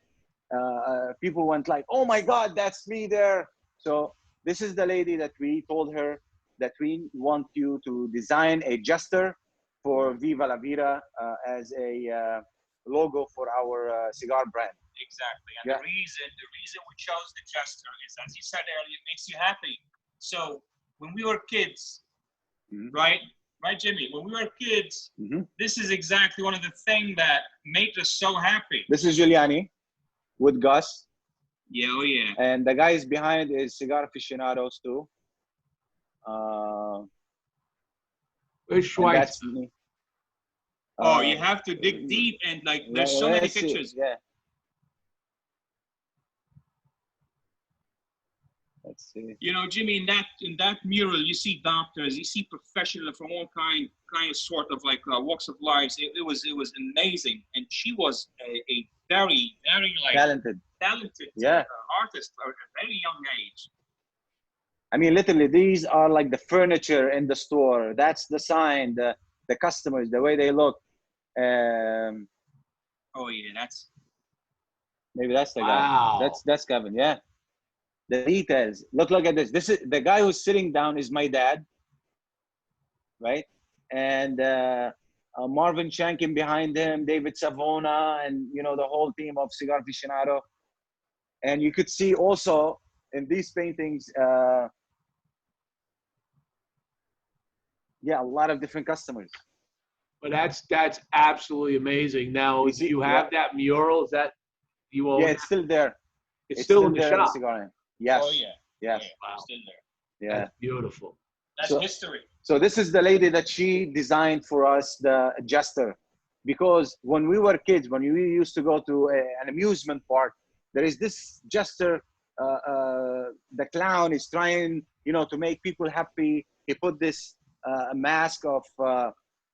people went like, oh my God, that's me there. So this is the lady that we told her that we want you to design a jester for Viva La Vida as a logo for our cigar brand. Exactly. And the reason we chose the jester is, as you said earlier, it makes you happy. So when we were kids, right, Jimmy? When we were kids, this is exactly one of the things that made us so happy. This is Giuliani with Gus. Yeah, oh yeah. And the guys behind is Cigar Aficionados too. Where's Schweitz? Oh, you have to dig deep, and like there's so many pictures. Yeah. Let's see. You know, Jimmy, in that mural, you see doctors, you see professionals from all kind sort of like walks of lives. It was amazing, and she was a very like talented artist at a very young age. I mean, literally, these are like the furniture in the store. That's the sign, the customers, the way they look. Oh yeah, maybe that's the guy. That's Kevin. Yeah. The details. Look at this. This is the guy who's sitting down is my dad, right? And Marvin Shankin behind him, David Savona, and you know the whole team of Cigar Aficionado. And you could see also in these paintings, a lot of different customers. But that's absolutely amazing. Now, do you have that mural? Is that you all? Yeah, it's still there. It's still in the shop. Yes. Oh yeah. Yes. Wow. Still there. Yeah. That's beautiful. That's history. So this is the lady that she designed for us, the jester, because when we were kids, when we used to go to an amusement park, there is this jester. The clown is trying, to make people happy. He put this mask of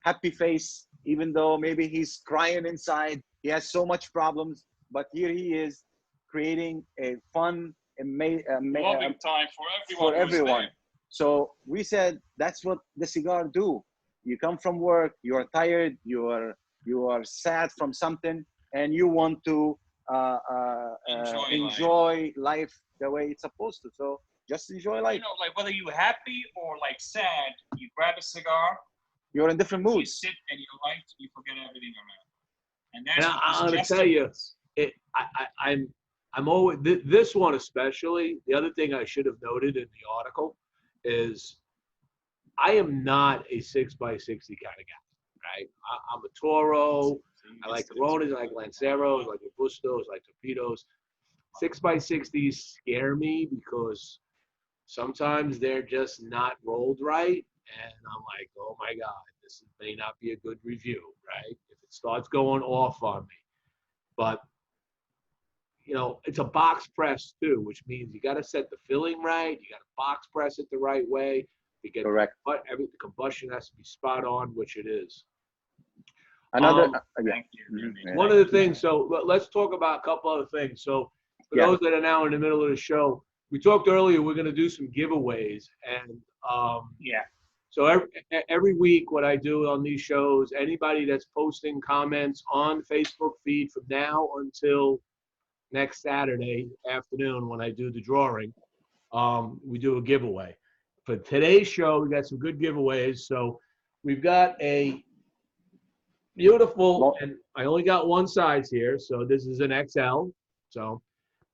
happy face, even though maybe he's crying inside. He has so much problems, but here he is creating a fun, loving time for everyone. So we said that's what the cigar do. You come from work, you are tired, you are sad from something, and you want to enjoy life the way it's supposed to. So just enjoy life. Like whether you're happy or like sad, you grab a cigar. You're in different moods. You sit and you light, you forget everything around. And that's I'm gonna tell you, I'm always this one especially. The other thing I should have noted in the article is I am not a 6x60 kind of guy, right? I'm a Toro. I like Coronas, I like Lanceros, I like Robustos, I like Torpedos. 6x60s scare me because sometimes they're just not rolled right, and I'm like, oh my God, this may not be a good review, right? If it starts going off on me, but it's a box press too, which means you got to set the filling right. You got to box press it the right way to get correct. But the combustion has to be spot on, which it is. Another thank you. One of the things. So let's talk about a couple other things. So for those that are now in the middle of the show, we talked earlier, we're going to do some giveaways. And Yeah. so every week, what I do on these shows, anybody that's posting comments on Facebook feed from now until next Saturday afternoon when I do the drawing, we do a giveaway. For today's show, we got some good giveaways. So we've got a beautiful, and I only got one size here, so this is an XL. So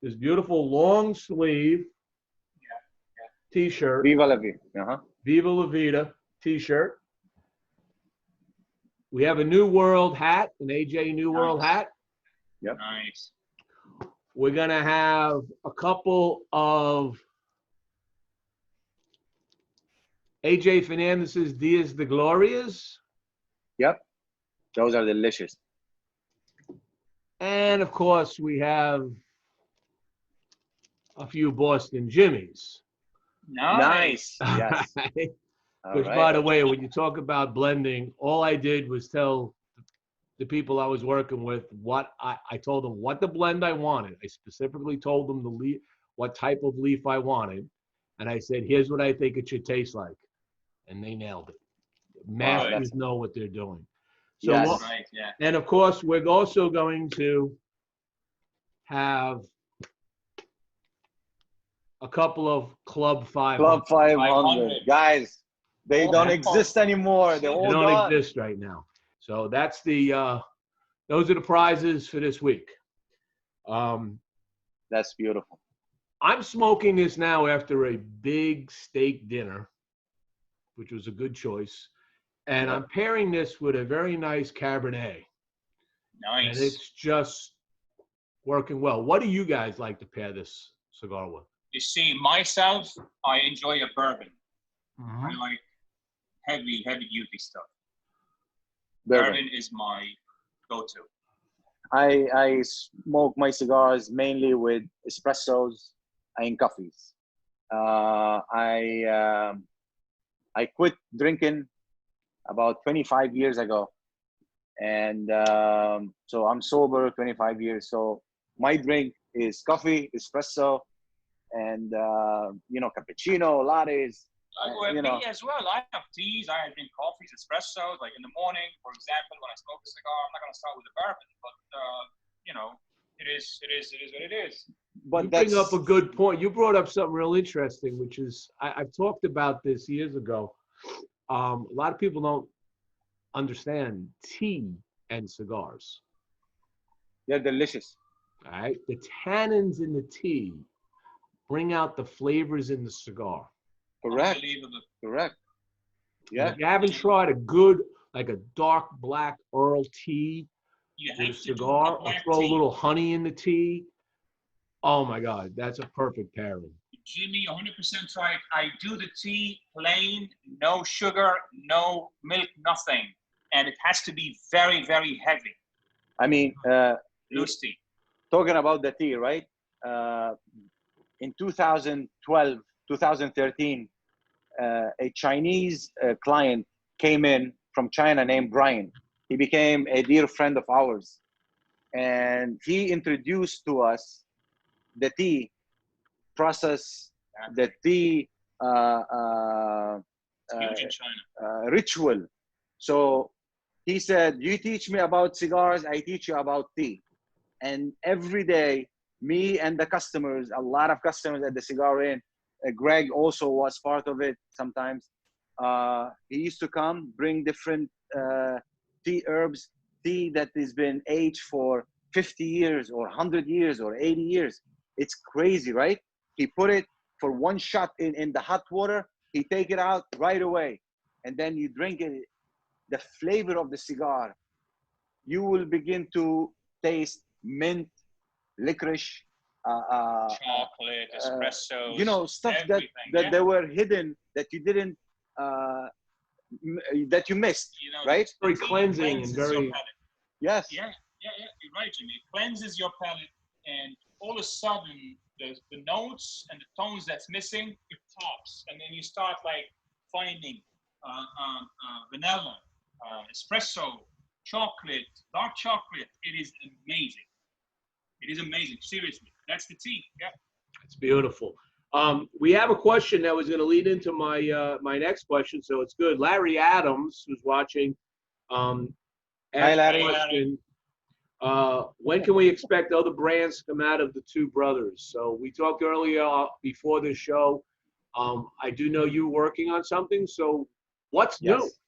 this beautiful long sleeve T-shirt. Viva La Vida. Viva La Vida T-shirt. We have a New World hat, an AJ New World hat. Yep. Nice. We're gonna have a couple of AJ Fernandez's Dias de Glorias. Yep. Those are delicious. And of course, we have a few Boston Jimmies. Nice. Yes. Which, by the way, when you talk about blending, all I did was tell the people I was working with what I told them what the blend I wanted. I specifically told them the leaf, what type of leaf I wanted. And I said, here's what I think it should taste like. And they nailed it. Masters know what they're doing. So, yes. Right, yeah. And of course, we're also going to have a couple of Club 500. Club 500. Guys, they don't exist anymore. They're all They don't gone. exist right now. So that's the, those are the prizes for this week. That's beautiful. I'm smoking this now after a big steak dinner, which was a good choice. And I'm pairing this with a very nice Cabernet. Nice. And it's just working well. What do you guys like to pair this cigar with? You see, myself, I enjoy a bourbon. Mm-hmm. I like heavy duty stuff. Bourbon Is my go-to. I smoke my cigars mainly with espressos and coffees. I quit drinking about 25 years ago, and so I'm sober 25 years. So my drink is coffee, espresso, and cappuccino, lattes. Me as well. I have teas. I drink coffees, espressos. Like in the morning, for example, when I smoke a cigar, I'm not going to start with a bourbon, but it is what it is. But you bring up a good point. You brought up something real interesting, which is I've talked about this years ago. A lot of people don't understand tea and cigars. They're delicious. All right, the tannins in the tea bring out the flavors in the cigar. Correct. Correct. Yeah. If you haven't tried a good, like a dark black Earl tea with a cigar, or throw a little honey in the tea. Oh my God, that's a perfect pairing. Jimmy, 100% right. I do the tea plain, no sugar, no milk, nothing. And it has to be very, very heavy. I mean, loose tea. Talking about the tea, right? In 2012, 2013, a Chinese client came in from China named Brian. He became a dear friend of ours. And he introduced to us the tea process, the tea huge in China. Ritual. So he said, you teach me about cigars, I teach you about tea. And every day, me and the customers, a lot of customers at the Cigar Inn, Greg also was part of it sometimes. He used to come, bring different tea herbs, tea that has been aged for 50 years or 100 years or 80 years. It's crazy, right? He put it for one shot in the hot water. He take it out right away. And then you drink it. The flavor of the cigar, you will begin to taste mint, licorice, chocolate, espressos, stuff that they were hidden that you didn't, that you missed, right? Very cleansing and very, yes. Yeah, you're right, Jimmy. It cleanses your palate, and all of a sudden, the notes and the tones that's missing, it pops, and then you start like finding vanilla, espresso, chocolate, dark chocolate. It is amazing. It is amazing. Seriously, that's the tea. Yeah, it's beautiful. We have a question that was going to lead into my my next question, so it's good. Larry Adams, who's watching, Hi, asked the Larry. question, when can we expect other brands to come out of the two brothers? So we talked earlier before the show. I do know you working on something, so what's new? Yes.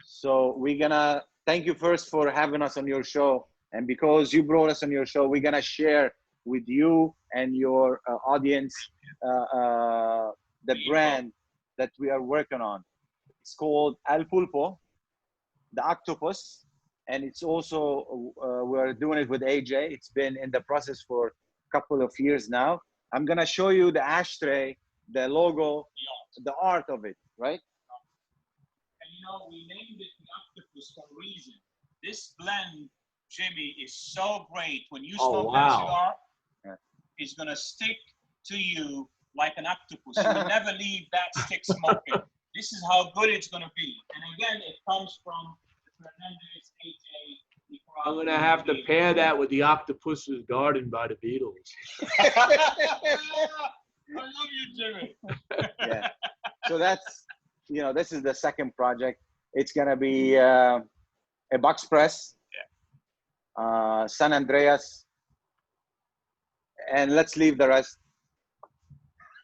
So we're gonna thank you first for having us on your show, and because you brought us on your show, we're gonna share with you and your audience the brand that we are working on. It's called Al Pulpo, the octopus, and it's also we're doing it with AJ. It's been in the process for a couple of years now. I'm gonna show you the ashtray, the logo, the art of it, right? And you know, we named it the octopus for a reason. This blend, Jimmy, is so great. When you smoke that cigar, it's gonna stick to you like an octopus. You will never leave that stick smoking. This is how good it's gonna be. And again, it comes from the Fernandez AJ. I'm going to have to pair that with the Octopus's Garden by the Beatles. I love you, Jimmy. Yeah. So that's, you know, this is the second project. It's gonna be a box press, San Andreas, and let's leave the rest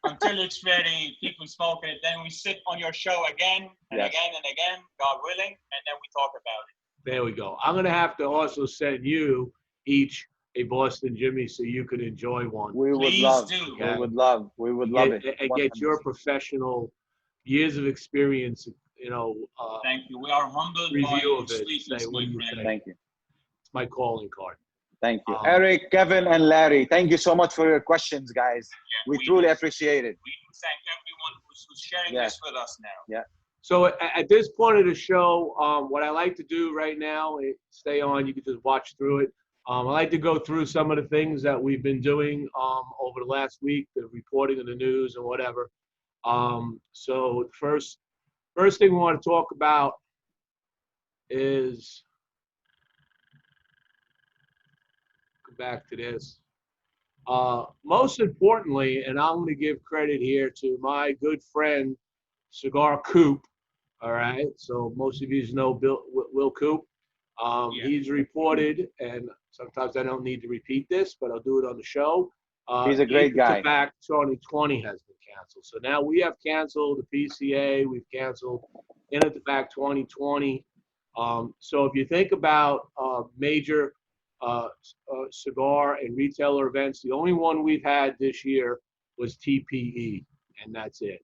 until it's ready. People smoking it. Then we sit on your show again and again and again, God willing, and then we talk about it. There we go. I'm going to have to also send you each a Boston Jimmy so you can enjoy one. We would love. We would love. We would love it. And get your professional years of experience, you know. Thank you. We are humbled review by of it. Say, what do you think? Thank you. It's my calling card. Thank you. Eric, Kevin, and Larry, thank you so much for your questions, guys. Yeah, we truly appreciate it. We thank everyone who's sharing this with us now. Yeah. So at this point of the show, what I like to do right now, stay on, you can just watch through it. I like to go through some of the things that we've been doing over the last week, the reporting of the news and whatever. So first thing we want to talk about is, go back to this. Most importantly, and I'm going to give credit here to my good friend, Cigar Coop. All right, so most of you know Will Coop. He's reported, and sometimes I don't need to repeat this, but I'll do it on the show. He's a great guy. Tobacco 2020 has been canceled. So now we have canceled the PCA. We've canceled In at the Back 2020. So if you think about major cigar and retailer events, the only one we've had this year was TPE, and that's it.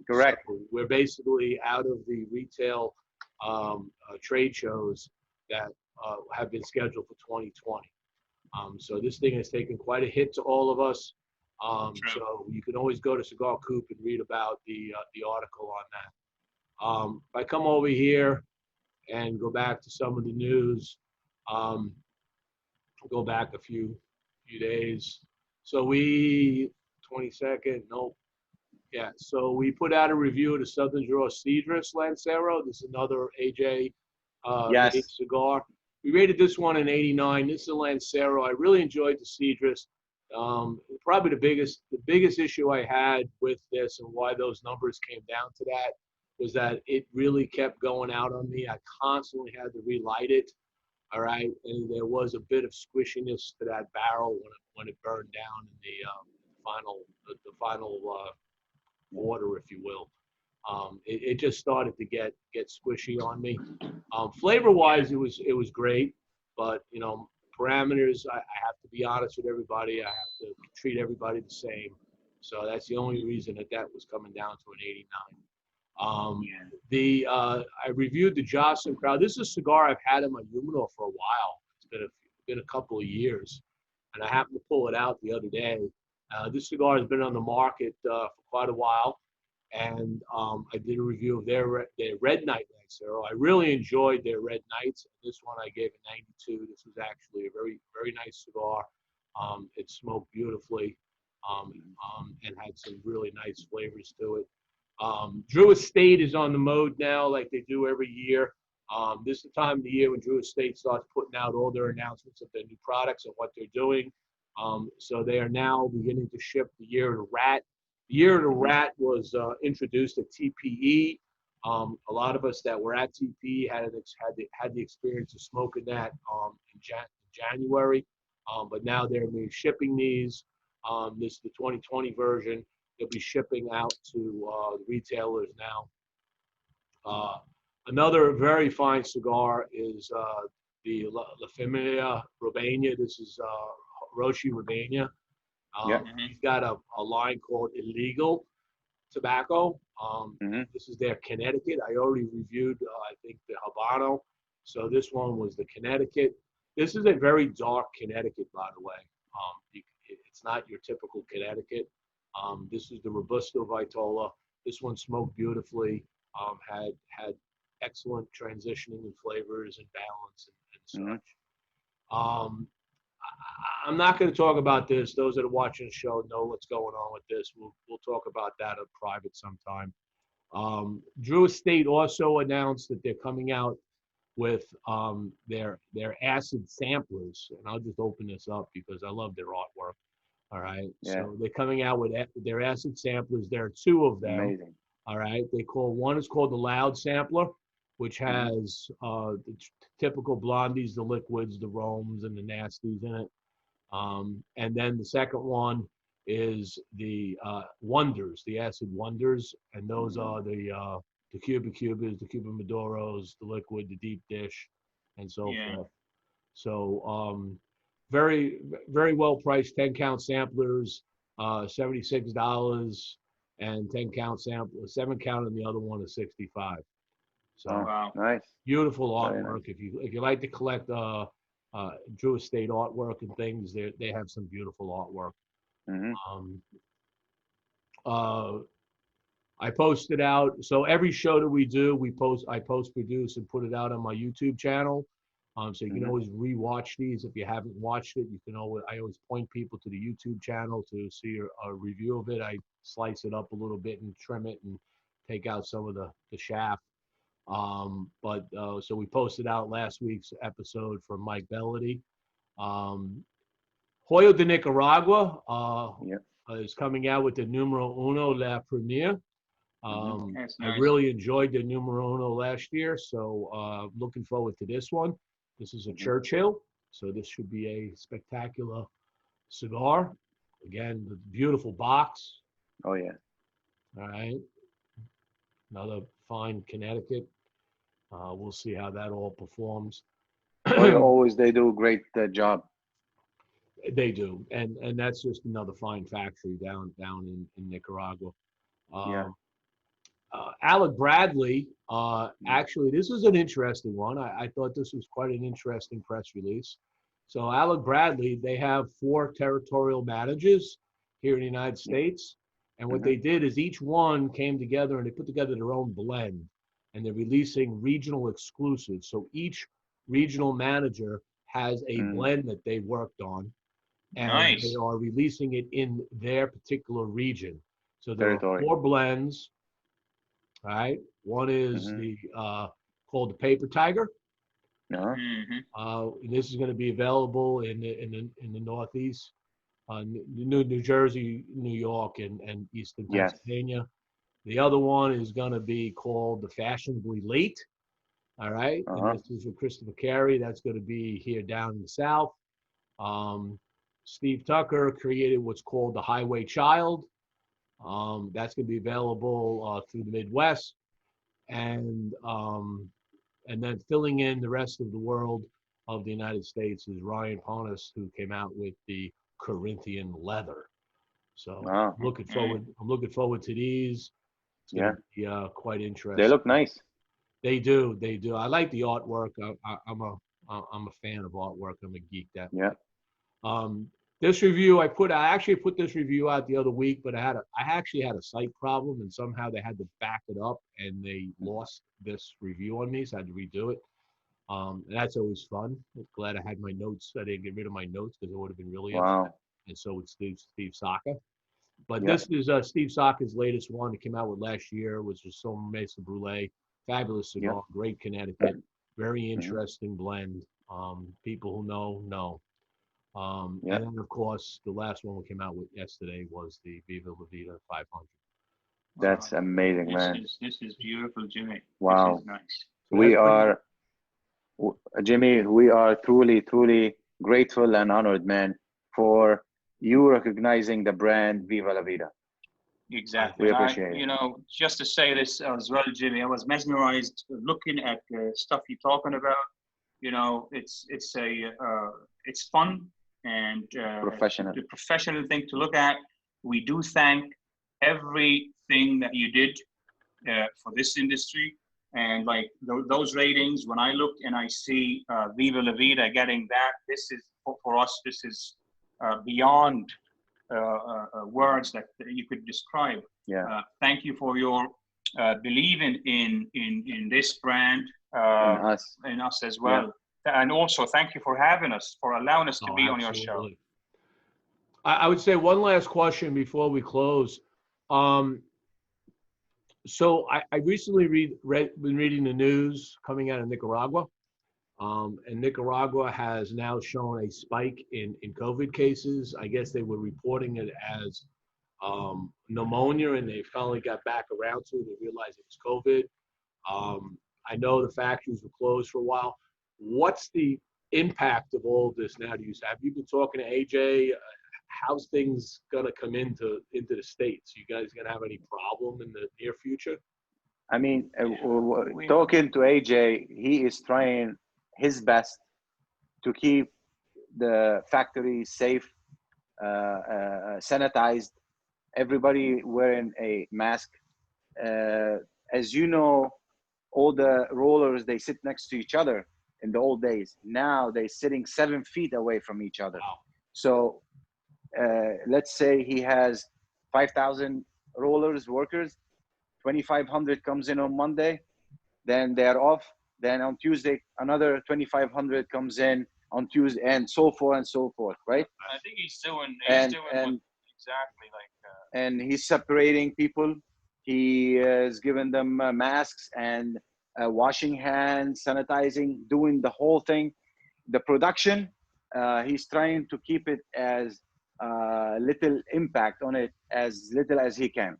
Correct. So we're basically out of the retail trade shows that have been scheduled for 2020. So this thing has taken quite a hit to all of us. So you can always go to Cigar Coop and read about the article on that. If I come over here and go back to some of the news, go back a few days. So 22nd, nope. Yeah, so we put out a review of the Southern Draw Cedrus Lancero. This is another AJ cigar. We rated this one an 89. This is a Lancero. I really enjoyed the Cedrus. Probably the biggest issue I had with this and why those numbers came down to that was that it really kept going out on me. I constantly had to relight it. All right, and there was a bit of squishiness to that barrel when it burned down in the final water, if you will. It just started to get squishy on me. Flavor-wise, it was great, but you know, parameters. I have to be honest with everybody. I have to treat everybody the same. So that's the only reason that was coming down to an 89. I reviewed the Jocelyn Crowd. This is a cigar I've had in my humidor for a while. It's been a couple of years, and I happened to pull it out the other day. This cigar has been on the market for quite a while, and I did a review of their Red Night Lancero. I really enjoyed their Red Nights. This one I gave a 92. This was actually a very, very nice cigar. It smoked beautifully and had some really nice flavors to it. Drew Estate is on the mode now, like they do every year. This is the time of the year when Drew Estate starts putting out all their announcements of their new products and what they're doing. So they are now beginning to ship the Year of the Rat. The Year of the Rat was introduced at TPE. A lot of us that were at TPE had the experience of smoking that in January, but now they're shipping these. This is the 2020 version. They'll be shipping out to retailers now. Another very fine cigar is the La Familia Robena. This is Roshi Robena. He's got a line called Illegal Tobacco. This is their Connecticut. I already reviewed, I think, the Habano. So this one was the Connecticut. This is a very dark Connecticut, by the way. It's not your typical Connecticut. This is the Robusto Vitola. This one smoked beautifully. Had excellent transitioning in flavors and balance and such. I'm not going to talk about this. Those that are watching the show know what's going on with this. We'll talk about that in private sometime. Drew Estate also announced that they're coming out with their acid samplers, and I'll just open this up because I love their artwork. All right, so they're coming out with their acid samplers. There are two of them. Amazing. All right, one is called the Loud Sampler, which has the typical blondies, the liquids, the roams, and the nasties in it. And then the second one is the Wonders, the Acid Wonders, and those are the Cuba Cubas, the Cuba Maduros, the liquid, the deep dish, and so forth. So very, very well priced 10-count samplers, $76, and 10-count sample, 7-count, and the other one is $65. So nice, beautiful artwork. Nice. If you like to collect Drew Estate artwork and things, they have some beautiful artwork. I posted out, so every show that we do, I post produce and put it out on my YouTube channel. So you can always rewatch these. If you haven't watched it, I always point people to the YouTube channel to see a review of it. I slice it up a little bit and trim it and take out some of the shaft. So we posted out last week's episode from Mike Bellady. Hoyo de Nicaragua is coming out with the Numero Uno La Premiere. Nice. I really enjoyed the Numero Uno last year, so looking forward to this one. This is a Churchill, so this should be a spectacular cigar. Again, the beautiful box. Oh, yeah. All right. Another fine Connecticut. We'll see how that all performs. They do a great job. They do, and that's just another fine factory down in Nicaragua. Alec Bradley, actually, this is an interesting one. I thought this was quite an interesting press release. So Alec Bradley, they have 4 territorial managers here in the United States, and what they did is each one came together and they put together their own blend, and they're releasing regional exclusives. So each regional manager has a blend that they worked on, and they are releasing it in their particular region. So there are 4 blends. All right. One is called the Paper Tiger. This is going to be available in the Northeast, New Jersey, New York, and Eastern Pennsylvania. The other one is going to be called the Fashionably Late. All right. And this is with Christopher Carey. That's going to be here down in the South. Steve Tucker created what's called the Highway Child. That's going to be available through the Midwest, and then filling in the rest of the world of the United States is Ryan Ponus, who came out with the Corinthian Leather. So I'm looking forward to these. It's going to be quite interesting. They look nice. They do. I like the artwork. I'm a fan of artwork. I'm a geek that way. This review I actually put this review out the other week, but I actually had a site problem, and somehow they had to back it up, and they lost this review on me, so I had to redo it. And that's always fun. I'm glad I had my notes. I didn't get rid of my notes because I would have been really upset. And so it's Steve Saka. But this is Steve Saka's latest one. It came out with last year, which was Somme Mesa Brulee. Fabulous cigar, great Connecticut, very interesting blend. People who know. Yeah, And then, of course, the last one we came out with yesterday was the Viva La Vida 500. that's amazing, man. This is beautiful, Jimmy. This Wow. is nice. So We that's pretty, are, Jimmy, we are truly, truly grateful and honored, man, for you recognizing the brand Viva La Vida. Exactly. We And appreciate it. just to say this as well, Jimmy, I was mesmerized looking at the stuff you're talking about. It's fun and Professional. the professional thing to look at. We do thank everything that you did for this industry. And like those ratings, when I look and I see Viva La Vida getting that, this is for us, this is beyond words that you could describe. Yeah. Thank you for your believing in this brand, And us. in us as well. And also thank you for having us, for allowing us to be on your show. absolutely. I would say one last question before we close. So I recently been reading the news coming out of Nicaragua. And Nicaragua has now shown a spike in COVID cases. I guess they were reporting it as pneumonia, and they finally got back around to it. They realized it was COVID. I know the factories were closed for a while. What's the impact of all of this now? Have you been talking to AJ? How's things gonna come into the States? You guys gonna have any problem in the near future? I mean, talking to AJ, he is trying his best to keep the factory safe, sanitized, everybody wearing a mask. As you know, all the rollers, they sit next to each other in the old days. Now they're sitting 7 feet away from each other. Wow. So let's say he has 5,000 rollers, workers, 2,500 comes in on Monday, then they're off. Then on Tuesday, another 2,500 comes in on Tuesday, and so forth and so forth, right? I think he's doing exactly like and he's separating people. He is giving them masks and washing hands, sanitizing, doing the whole thing. The production, he's trying to keep it as little impact on it, as little as he can.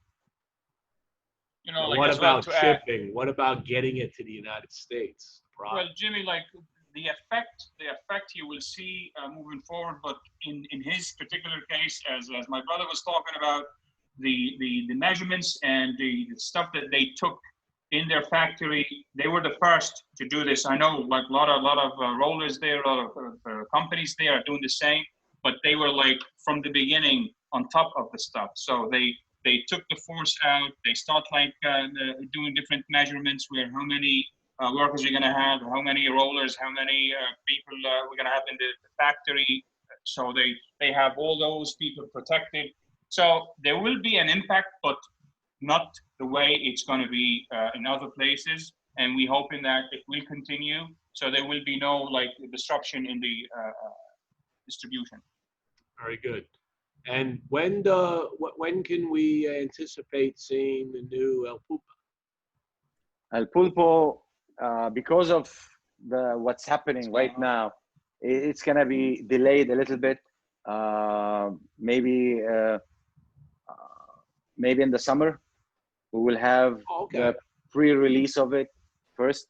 like What as well about to add. shipping? What about getting it to the United States? Well, Jimmy, like the effect you will see moving forward, but in his particular case, as my brother was talking about, the measurements and the stuff that they took in their factory, they were the first to do this. I know, like a lot of rollers there, a lot of companies there are doing the same, but they were like from the beginning on top of the stuff. So they took the force out. They start like doing different measurements where how many workers you're going to have, how many rollers, how many people we're going to have in the factory. So they have all those people protected. So there will be an impact, but not the way it's going to be in other places. And we're hoping that it will continue. So there will be no like disruption in the distribution. Very good. And when can we anticipate seeing the new El Pupa? El Pulpo, because of what's happening right now, it's gonna be delayed a little bit. Maybe in the summer, we will have the pre-release of it first.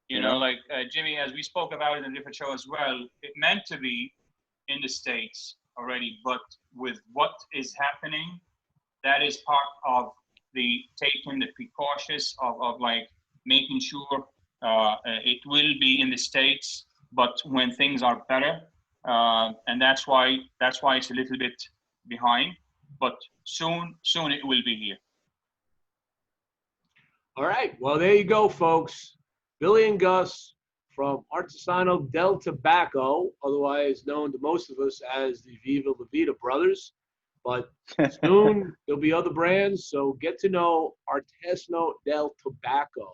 Like Jimmy, as we spoke about it in a different show as well, it meant to be in the States already, but with what is happening, that is part of the taking the precautions of like making sure it will be in the States, but when things are better, and that's why it's a little bit behind, but soon it will be here. All right. Well, there you go, folks. Billy and Gus from Artesano Del Tobacco, otherwise known to most of us as the Viva La Vida brothers. But soon there'll be other brands, so get to know Artesano Del Tobacco.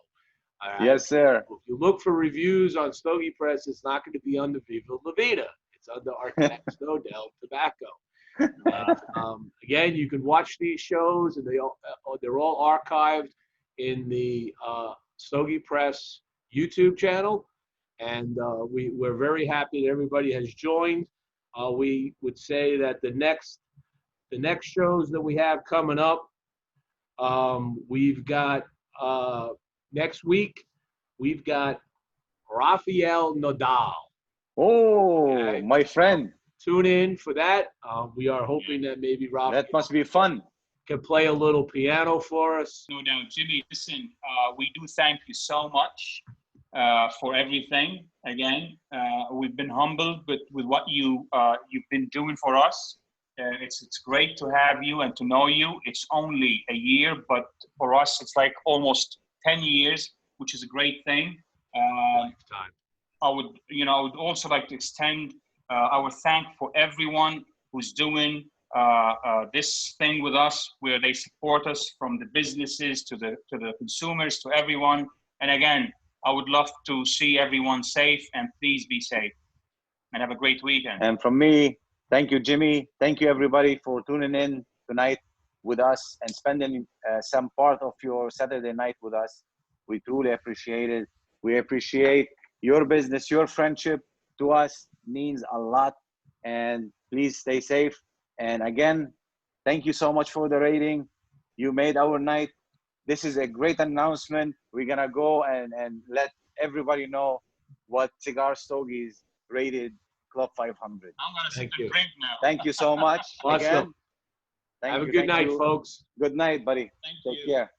Yes, sir. If you look for reviews on Stogie Press, it's not going to be under Viva La Vida. It's under Artesano Del Tobacco. Again, you can watch these shows, and they're all archived in the Stogie Press YouTube channel. And we're very happy that everybody has joined. we would say that the next shows that we have coming up, we've got next week, we've got Rafael Nadal. Oh, Okay. my friend. Tune in for that. We are hoping that maybe Rafael That must be fun. can play a little piano for us. No doubt. Jimmy, listen, we do thank you so much for everything. Again, we've been humbled with what you've been doing for us. It's great to have you and to know you. It's only a year, but for us, it's like almost 10 years, which is a great thing. Lifetime. I would also like to extend our thank for everyone who's doing this thing with us, where they support us, from the businesses to the consumers, to everyone. And again, I would love to see everyone safe, and please be safe and have a great weekend. And from me, thank you, Jimmy. Thank you, everybody, for tuning in tonight with us and spending some part of your Saturday night with us. We truly appreciate it. We appreciate your business, your friendship to us means a lot. And please stay safe. And again, thank you so much for the rating. You made our night. This is a great announcement. We're going to go and let everybody know what Cigar Stogie's rated Club 500. I'm going to sit Thank and you. drink now. Thank you so much. Awesome. Again, Have a good night, folks. Good night, buddy. Thank Take you. care.